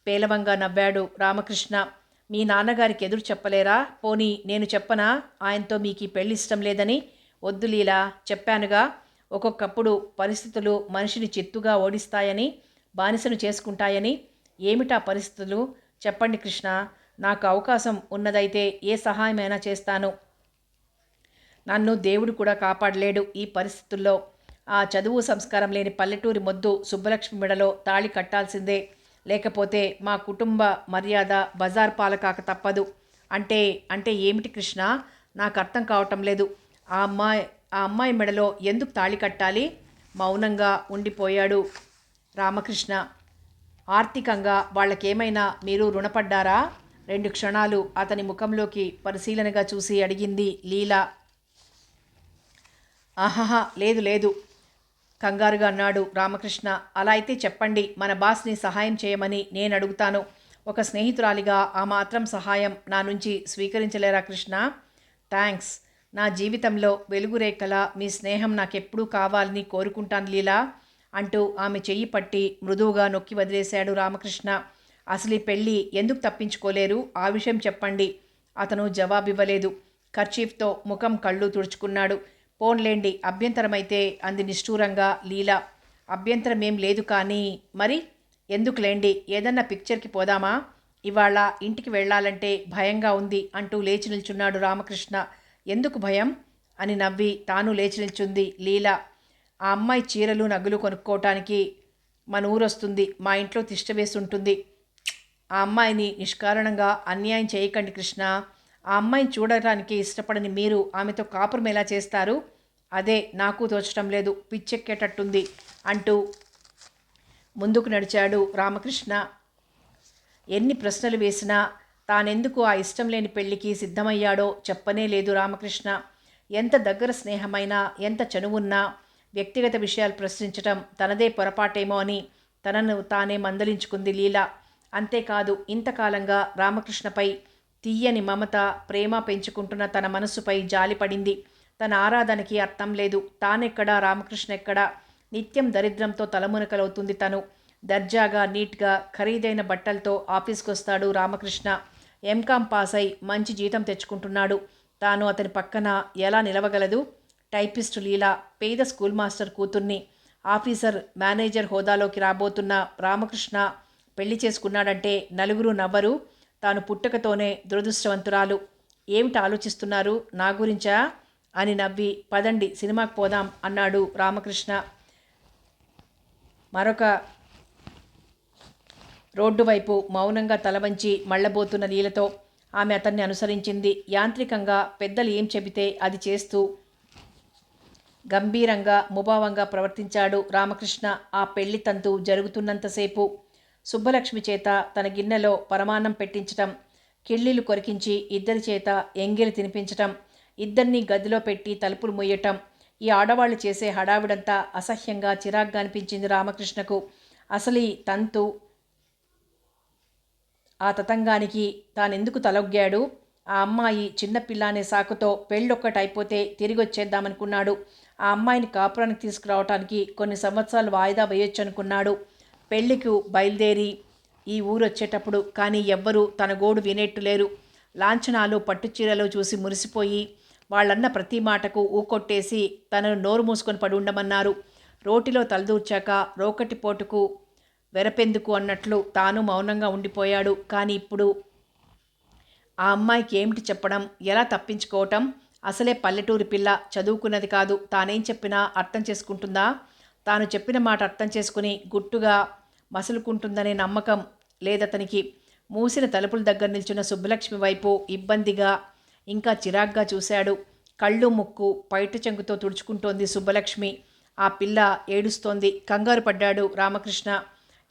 పేలవంగా నవ్వాడు రామకృష్ణ. మీ నాన్నగారికి ఎదురు చెప్పలేరా? పోనీ నేను చెప్పనా ఆయనతో మీకు ఈ పెళ్లి ఇష్టం లేదని? వద్దు లీలా, చెప్పానుగా. ఒక్కొక్కప్పుడు పరిస్థితులు మనిషిని చిత్తుగా ఓడిస్తాయని, బానిసను చేసుకుంటాయని. ఏమిటా పరిస్థితులు? చెప్పండి కృష్ణ. నాకు అవకాశం ఉన్నదైతే ఏ సహాయమైనా చేస్తాను. నన్ను దేవుడు కూడా కాపాడలేడు ఈ పరిస్థితుల్లో. ఆ చదువు సంస్కారం లేని పల్లెటూరి మొద్దు సుబ్బలక్ష్మి మెడలో తాళి కట్టాల్సిందే. లేకపోతే మా కుటుంబ మర్యాద బజార్ పాలకాక తప్పదు. అంటే అంటే ఏమిటి కృష్ణ? నాకు అర్థం కావటం లేదు. ఆ అమ్మాయి మెడలో ఎందుకు తాళి కట్టాలి? మౌనంగా ఉండిపోయాడు రామకృష్ణ. ఆర్థికంగా వాళ్ళకేమైనా మీరు రుణపడ్డారా? 2 క్షణాలు అతని ముఖంలోకి పరిశీలనగా చూసి అడిగింది లీల. ఆహాహా, లేదు లేదు, కంగారుగా అన్నాడు రామకృష్ణ. అలా అయితే చెప్పండి, మన బాస్ని సహాయం చేయమని నేను అడుగుతాను. ఒక స్నేహితురాలిగా ఆ మాత్రం సహాయం నా నుంచి స్వీకరించలేరా కృష్ణ? థ్యాంక్స్. నా జీవితంలో వెలుగురేఖలా మీ స్నేహం నాకెప్పుడూ కావాలని కోరుకుంటాను లీలా అంటూ ఆమె చెయ్యి పట్టి మృదువుగా నొక్కి వదిలేశాడు రామకృష్ణ. అసలు ఈ పెళ్ళి ఎందుకు తప్పించుకోలేరు? ఆ విషయం చెప్పండి. అతను జవాబివ్వలేదు. కర్చీఫ్తో ముఖం కళ్ళు తుడుచుకున్నాడు. పోన్లేండి, అభ్యంతరమైతే అంది నిష్ఠూరంగా లీల. అభ్యంతరమేం లేదు, కానీ మరి ఎందుకులేండి, ఏదన్నా పిక్చర్కి పోదామా? ఇవాళ ఇంటికి వెళ్ళాలంటే భయంగా ఉంది అంటూ లేచి నిల్చున్నాడు రామకృష్ణ. ఎందుకు భయం? అని నవ్వి తాను లేచి నిల్చుంది లీల. ఆ అమ్మాయి చీరలు నగలు కొనుక్కోవటానికి మన ఊరొస్తుంది, మా ఇంట్లో తిష్ట వేసి ఉంటుంది. ఆ అమ్మాయిని నిష్కారణంగా అన్యాయం చేయకండి కృష్ణ. ఆ అమ్మాయిని చూడటానికి ఇష్టపడని మీరు ఆమెతో కాపురం ఎలా చేస్తారు? అదే నాకు తోచటం లేదు, పిచ్చెక్కేటట్టుంది అంటూ ముందుకు నడిచాడు రామకృష్ణ. ఎన్ని ప్రశ్నలు వేసినా తానెందుకు ఆ ఇష్టం లేని పెళ్లికి సిద్ధమయ్యాడో చెప్పనే లేదు రామకృష్ణ. ఎంత దగ్గర స్నేహమైనా, ఎంత చనువున్నా వ్యక్తిగత విషయాలు ప్రశ్నించటం తనదే పొరపాటేమో అని తనను తానే మందలించుకుంది లీల. అంతేకాదు, ఇంతకాలంగా రామకృష్ణపై తీయని మమత, ప్రేమ పెంచుకుంటున్న తన మనసుపై జాలిపడింది. తన ఆరాధనకి అర్థం లేదు. తానెక్కడా, రామకృష్ణ ఎక్కడా? నిత్యం దరిద్రంతో తలమునకలవుతుంది తను. దర్జాగా, నీట్గా, ఖరీదైన బట్టలతో ఆఫీస్కి వస్తాడు రామకృష్ణ. ఎంకామ్ పాస్ అయి మంచి జీతం తెచ్చుకుంటున్నాడు. తాను అతని పక్కన ఎలా నిలవగలదు? టైపిస్టు లీల పేద స్కూల్ మాస్టర్ కూతుర్ని ఆఫీసర్, మేనేజర్ హోదాలోకి రాబోతున్న రామకృష్ణ పెళ్లి చేసుకున్నాడంటే నలుగురు నవ్వరు. తాను పుట్టుకతోనే దురదృష్టవంతురాలు. ఏమిటి ఆలోచిస్తున్నారు? నా గురించా? అని నవ్వి, పదండి సినిమాకి పోదాం అన్నాడు రామకృష్ణ. మరొక రోడ్డు వైపు మౌనంగా తలవంచి మళ్ళబోతున్న లీలతో ఆమె అతన్ని అనుసరించింది. యాంత్రికంగా పెద్దలు ఏం చెబితే అది చేస్తూ గంభీరంగా, ముభావంగా ప్రవర్తించాడు రామకృష్ణ. ఆ పెళ్లి తంతు జరుగుతున్నంతసేపు సుబ్బలక్ష్మి చేత తన గిన్నెలో పరమాన్నం పెట్టించటం, కిళ్ళీలు కొరికించి ఇద్దరి చేత ఎంగిలి తినిపించటం, ఇద్దరినీ గదిలో పెట్టి తలుపులు ముయ్యటం, ఈ ఆడవాళ్లు చేసే హడావిడంతా అసహ్యంగా, చిరాగ్గా అనిపించింది రామకృష్ణకు. అసలు ఈ తంతు, ఆ తతంగానికి తానెందుకు తలొగ్గాడు? ఆ అమ్మాయి చిన్నపిల్ల అనే సాకుతో పెళ్ళొక్కటైపోతే తిరిగి వచ్చేద్దామనుకున్నాడు. ఆ అమ్మాయిని కాపురానికి తీసుకురావటానికి కొన్ని సంవత్సరాలు వాయిదా వేయొచ్చనుకున్నాడు. పెళ్లికి బయలుదేరి ఈ ఊరొచ్చేటప్పుడు కానీ ఎవ్వరూ తన గోడు వినేట్టులేరు. లాంఛనాలు, పట్టుచీరలు చూసి మురిసిపోయి వాళ్ళన్న ప్రతి మాటకు ఊకొట్టేసి తనను నోరు మూసుకొని పడి ఉండమన్నారు. రోటిలో తలదూర్చాక రోకటి పోటుకు వెరపెందుకు అన్నట్లు తాను మౌనంగా ఉండిపోయాడు. కానీ ఇప్పుడు ఆ అమ్మాయికి ఏమిటి చెప్పడం, ఎలా తప్పించుకోవటం? అసలే పల్లెటూరి పిల్ల, చదువుకున్నది కాదు. తానేం చెప్పినా అర్థం చేసుకుంటుందా? తాను చెప్పిన మాట అర్థం చేసుకుని గుట్టుగా మసులుకుంటుందనే నమ్మకం లేదతనికి. మూసిన తలుపుల దగ్గర నిల్చున్న సుబ్బలక్ష్మి వైపు ఇబ్బందిగా, ఇంకా చిరాగ్గా చూశాడు. కళ్ళు ముక్కు పైట చెంగుతో తుడుచుకుంటోంది సుబ్బలక్ష్మి. ఆ పిల్ల ఏడుస్తోంది. కంగారు పడ్డాడు రామకృష్ణ.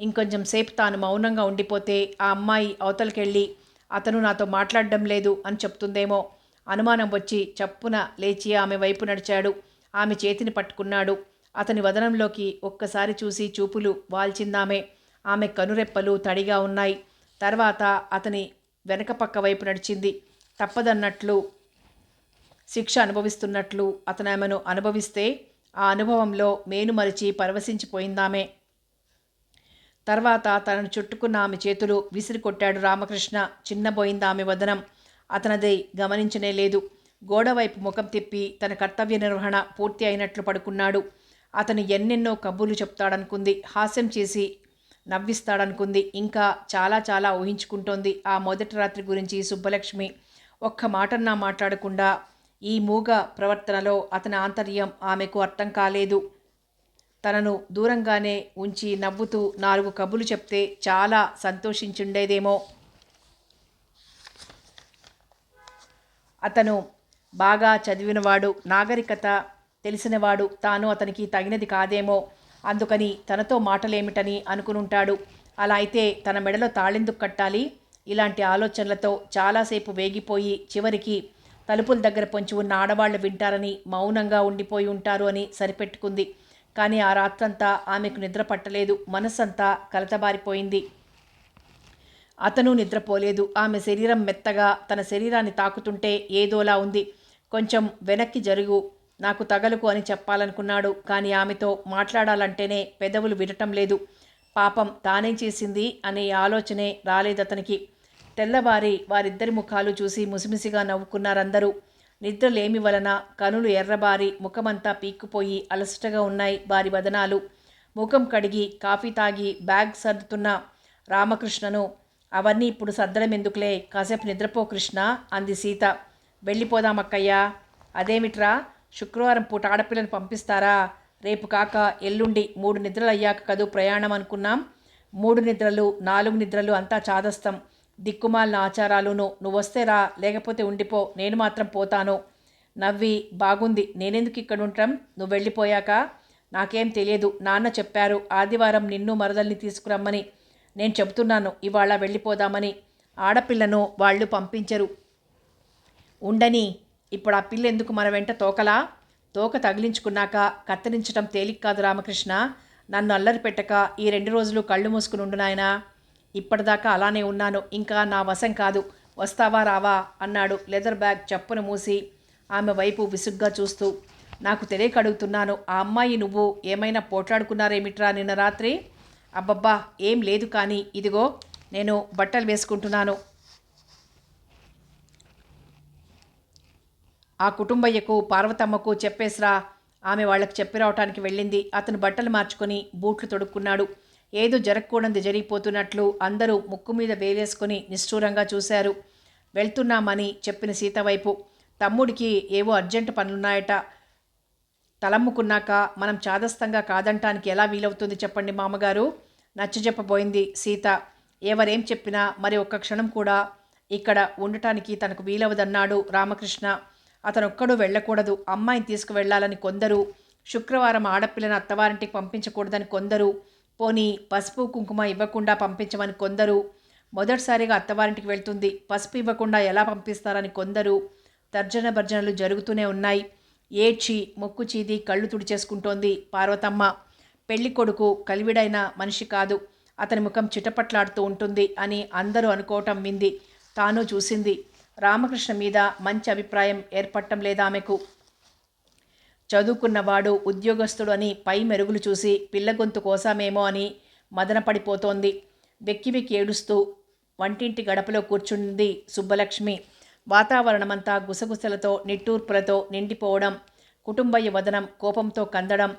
ఇంకొంచెం సేపు తాను మౌనంగా ఉండిపోతే ఆ అమ్మాయి అవతలకెళ్ళి అతను నాతో మాట్లాడడం లేదు అని చెప్తుందేమో అనుమానం వచ్చి చప్పున లేచి ఆమె వైపు నడిచాడు. ఆమె చేతిని పట్టుకున్నాడు. అతని వదనంలోకి ఒక్కసారి చూసి చూపులు వాల్చిందామె. ఆమె కనురెప్పలు తడిగా ఉన్నాయి. తర్వాత అతని వెనక పక్క వైపు నడిచింది. తప్పదన్నట్లు, శిక్ష అనుభవిస్తున్నట్లు అతను ఆమెను అనుభవిస్తే ఆ అనుభవంలో మేను మరిచి పరవశించిపోయిందామె. తర్వాత తనను చుట్టుకున్న ఆమె చేతులు విసిరి కొట్టాడు రామకృష్ణ. చిన్నబోయింది ఆమె వదనం. అతనది గమనించనే లేదు. గోడవైపు ముఖం తిప్పి తన కర్తవ్య నిర్వహణ పూర్తి అయినట్లు పడుకున్నాడు. అతను ఎన్నెన్నో కబుర్లు చెప్తాడనుకుంది. హాస్యం చేసి నవ్విస్తాడనుకుంది. ఇంకా చాలా చాలా ఊహించుకుంటోంది ఆ మొదటి రాత్రి గురించి సుబ్బలక్ష్మి. ఒక్క మాటన్నా మాట్లాడకుండా ఈ మూగ ప్రవర్తనలో అతని ఆంతర్యం ఆమెకు అర్థం కాలేదు. తనను దూరంగానే ఉంచి నవ్వుతూ 4 కబుర్లు చెప్తే చాలా సంతోషించుండేదేమో. అతను బాగా చదివినవాడు, నాగరికత తెలిసినవాడు. తాను అతనికి తగినది కాదేమో, అందుకని తనతో మాటలేమిటని అనుకునుంటాడు. అలా అయితే తన మెడలో తాళెందుకు కట్టాలి? ఇలాంటి ఆలోచనలతో చాలాసేపు వేగిపోయి చివరికి తలుపుల దగ్గర పొంచి ఉన్న ఆడవాళ్లు వింటారని మౌనంగా ఉండిపోయి ఉంటారు అని సరిపెట్టుకుంది. కానీ ఆ రాత్రంతా ఆమెకు నిద్ర పట్టలేదు. మనస్సంతా కలతబారిపోయింది. అతను నిద్రపోలేదు. ఆమె శరీరం మెత్తగా తన శరీరాన్ని తాకుతుంటే ఏదోలా ఉంది. కొంచెం వెనక్కి జరుగు, నాకు తగలుకు అని చెప్పాలనుకున్నాడు. కానీ ఆమెతో మాట్లాడాలంటేనే పెదవులు వినటం లేదు. పాపం తానేం చేసింది అనే ఆలోచనే రాలేదతనికి. తెల్లవారి వారిద్దరి ముఖాలు చూసి ముసిముసిగా నవ్వుకున్నారందరూ. నిద్రలేమి వలన కనులు ఎర్రబారి ముఖమంతా పీక్కుపోయి అలసటగా ఉన్నాయి వారి వదనాలు. ముఖం కడిగి కాఫీ తాగి బ్యాగ్ సర్దుతున్న రామకృష్ణను, అవన్నీ ఇప్పుడు సర్దడం ఎందుకులే, కాసేపు నిద్రపో కృష్ణ అంది సీత. వెళ్ళిపోదామక్కయ్యా. అదేమిట్రా, శుక్రవారం పూట ఆడపిల్లని పంపిస్తారా? రేపు కాక ఎల్లుండి 3 నిద్రలు అయ్యాక కదూ ప్రయాణం అనుకున్నాం. 3 నిద్రలు 4 నిద్రలు అంతా చాదస్తం. దిక్కుమాలిన ఆచారాలును. నువ్వొస్తే రా, లేకపోతే ఉండిపో, నేను మాత్రం పోతాను. నవ్వి, బాగుంది, నేనెందుకు ఇక్కడ ఉంటాం? నువ్వు వెళ్ళిపోయాక నాకేం తెలియదు. నాన్న చెప్పారు ఆదివారం నిన్ను మరదల్ని తీసుకురమ్మని. నేను చెబుతున్నాను ఇవాళ వెళ్ళిపోదామని. ఆడపిల్లను వాళ్ళు పంపించరు. ఉండని. ఇప్పుడు ఆ పిల్ల ఎందుకు మన వెంట తోకలా? తోక తగిలించుకున్నాక కత్తిరించడం తేలిక కాదు రామకృష్ణ. నన్ను అల్లరి పెట్టక ఈ 2 రోజులు కళ్ళు మూసుకుని ఉండు నాయనా. ఇప్పటిదాకా అలానే ఉన్నాను, ఇంకా నా వశం కాదు. వస్తావా రావా అన్నాడు లెదర్ బ్యాగ్ చప్పున మూసి ఆమె వైపు విసుగ్గా చూస్తూ. నాకు తెలియక అడుగుతున్నాను, ఆ అమ్మాయి నువ్వు ఏమైనా పోట్లాడుకున్నారేమిట్రా నిన్న రాత్రి? అబ్బబ్బా, ఏం లేదు, కానీ ఇదిగో నేను బట్టలు వేసుకుంటున్నాను. ఆ కుటుంబయ్యకు పార్వతమ్మకు చెప్పేసిరా. ఆమె వాళ్ళకి చెప్పి రావటానికి వెళ్ళింది. అతను బట్టలు మార్చుకొని బూట్లు తొడుక్కున్నాడు. ఏదో జరగకూడదు జరిగిపోతున్నట్లు అందరూ ముక్కు మీద వేలేసుకొని నిష్ఠూరంగా చూశారు. వెళ్తున్నామని చెప్పిన సీత వైపు. తమ్ముడికి ఏవో అర్జెంటు పనులున్నాయట. తలమ్ముకున్నాక మనం చాదస్తంగా కాదంటానికి ఎలా వీలవుతుంది చెప్పండి మామగారు? నచ్చజెప్పబోయింది సీత. ఎవరేం చెప్పినా మరి ఒక్క క్షణం కూడా ఇక్కడ ఉండటానికి తనకు వీలవదన్నాడు రామకృష్ణ. అతనొక్కడూ వెళ్ళకూడదు. అమ్మాయిని తీసుకువెళ్లాలని కొందరు, శుక్రవారం ఆడపిల్లను అత్తవారింటికి పంపించకూడదని కొందరు, పోనీ పసుపు కుంకుమ ఇవ్వకుండా పంపించమని కొందరు. మొదటిసారిగా అత్తవారింటికి వెళ్తుంది, పసుపు ఇవ్వకుండా ఎలా పంపిస్తారని కొందరు. తర్జన భర్జనలు జరుగుతూనే ఉన్నాయి. ఏడ్చి మొక్కు చీది కళ్ళు తుడిచేసుకుంటోంది పార్వతమ్మ. పెళ్లి కొడుకు కలివిడైన మనిషి కాదు, అతని ముఖం చిటపట్లాడుతూ ఉంటుంది అని అందరూ అనుకోవటం వింది. తాను చూసింది. రామకృష్ణ మీద మంచి అభిప్రాయం ఏర్పడటం లేదామెకు. చదువుకున్నవాడు, ఉద్యోగస్తుడు అని పై మెరుగులు చూసి పిల్ల గొంతు కోసామేమో అని మదనపడిపోతోంది. వెక్కి వెక్కి ఏడుస్తూ వంటింటి గడపలో కూర్చుంది సుబ్బలక్ష్మి. వాతావరణమంతా గుసగుసలతో నిట్టూర్పులతో నిండిపోవడం, కుటుంబయ్య వదనం కోపంతో కందడం,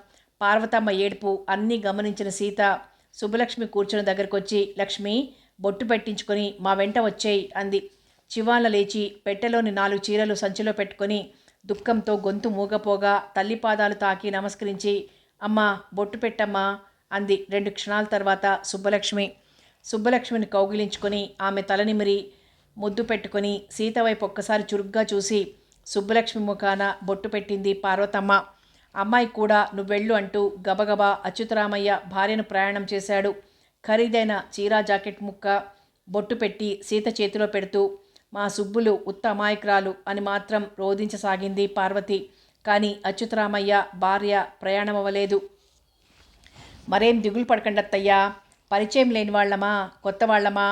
పార్వతమ్మ ఏడుపు అన్నీ గమనించిన సీత సుబ్బలక్ష్మి కూర్చున్న దగ్గరకొచ్చి, లక్ష్మి, బొట్టు పెట్టించుకొని మా వెంట వచ్చేయి అంది. చివాళ్ళ లేచి పెట్టెలోని 4 చీరలు సంచిలో పెట్టుకొని దుఃఖంతో గొంతు మూగపోగా తల్లి పాదాలు తాకి నమస్కరించి, అమ్మా బొట్టు పెట్టమ్మా అంది. 2 క్షణాల తర్వాత సుబ్బలక్ష్మిని కౌగిలించుకొని ఆమె తలనిమిరి ముద్దు పెట్టుకొని సీత వైపు ఒక్కసారి చురుగ్గా చూసి సుబ్బలక్ష్మి ముఖాన బొట్టు పెట్టింది పార్వతమ్మ. అమ్మాయి కూడా నువ్వెళ్ళు అంటూ గబగబా అచ్యుతరామయ్య భార్యను ప్రయాణం చేశాడు. ఖరీదైన చీరా జాకెట్ ముక్క బొట్టు పెట్టి సీత చేతిలో పెడుతూ, మా సుబ్బులు ఉత్త అమాయకురాలు అని మాత్రం రోధించసాగింది పార్వతి. కానీ అచ్యుతరామయ్య భార్య ప్రయాణమవ్వలేదు. మరేం దిగులు పడకండి అత్తయ్యా, పరిచయం లేని వాళ్ళమా కొత్త వాళ్ళమా?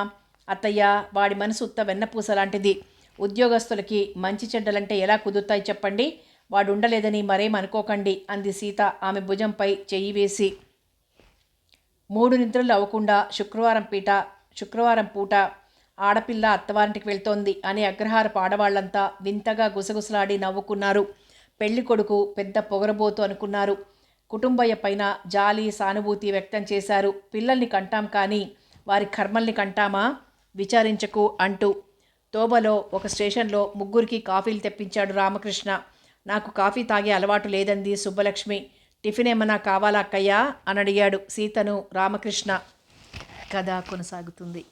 అత్తయ్య, వాడి మనసు ఉత్త వెన్నపూస లాంటిది. ఉద్యోగస్తులకి మంచి చెడ్డలంటే ఎలా కుదురుతాయి చెప్పండి? వాడు ఉండలేదని మరేం అనుకోకండి అంది సీత ఆమె భుజంపై చెయ్యి వేసి. 3 నిద్రలు అవ్వకుండా శుక్రవారం పూట ఆడపిల్ల అత్తవారింటికి వెళ్తోంది అని అగ్రహారపు ఆడవాళ్లంతా వింతగా గుసగుసలాడి నవ్వుకున్నారు. పెళ్లి కొడుకు పెద్ద పొగరబోతు అనుకున్నారు. కుటుంబయ్య పైన జాలి సానుభూతి వ్యక్తం చేశారు. పిల్లల్ని కంటాం కానీ వారి కర్మల్ని కంటామా? విచారించకు అంటూ. తోబలో ఒక స్టేషన్లో 3 కాఫీలు తెప్పించాడు రామకృష్ణ. నాకు కాఫీ తాగే అలవాటు లేదంది సుబ్బలక్ష్మి. టిఫిన్ ఏమన్నా కావాలా అక్కయ్యా అని అడిగాడు సీతను రామకృష్ణ. కథ కొనసాగుతుంది.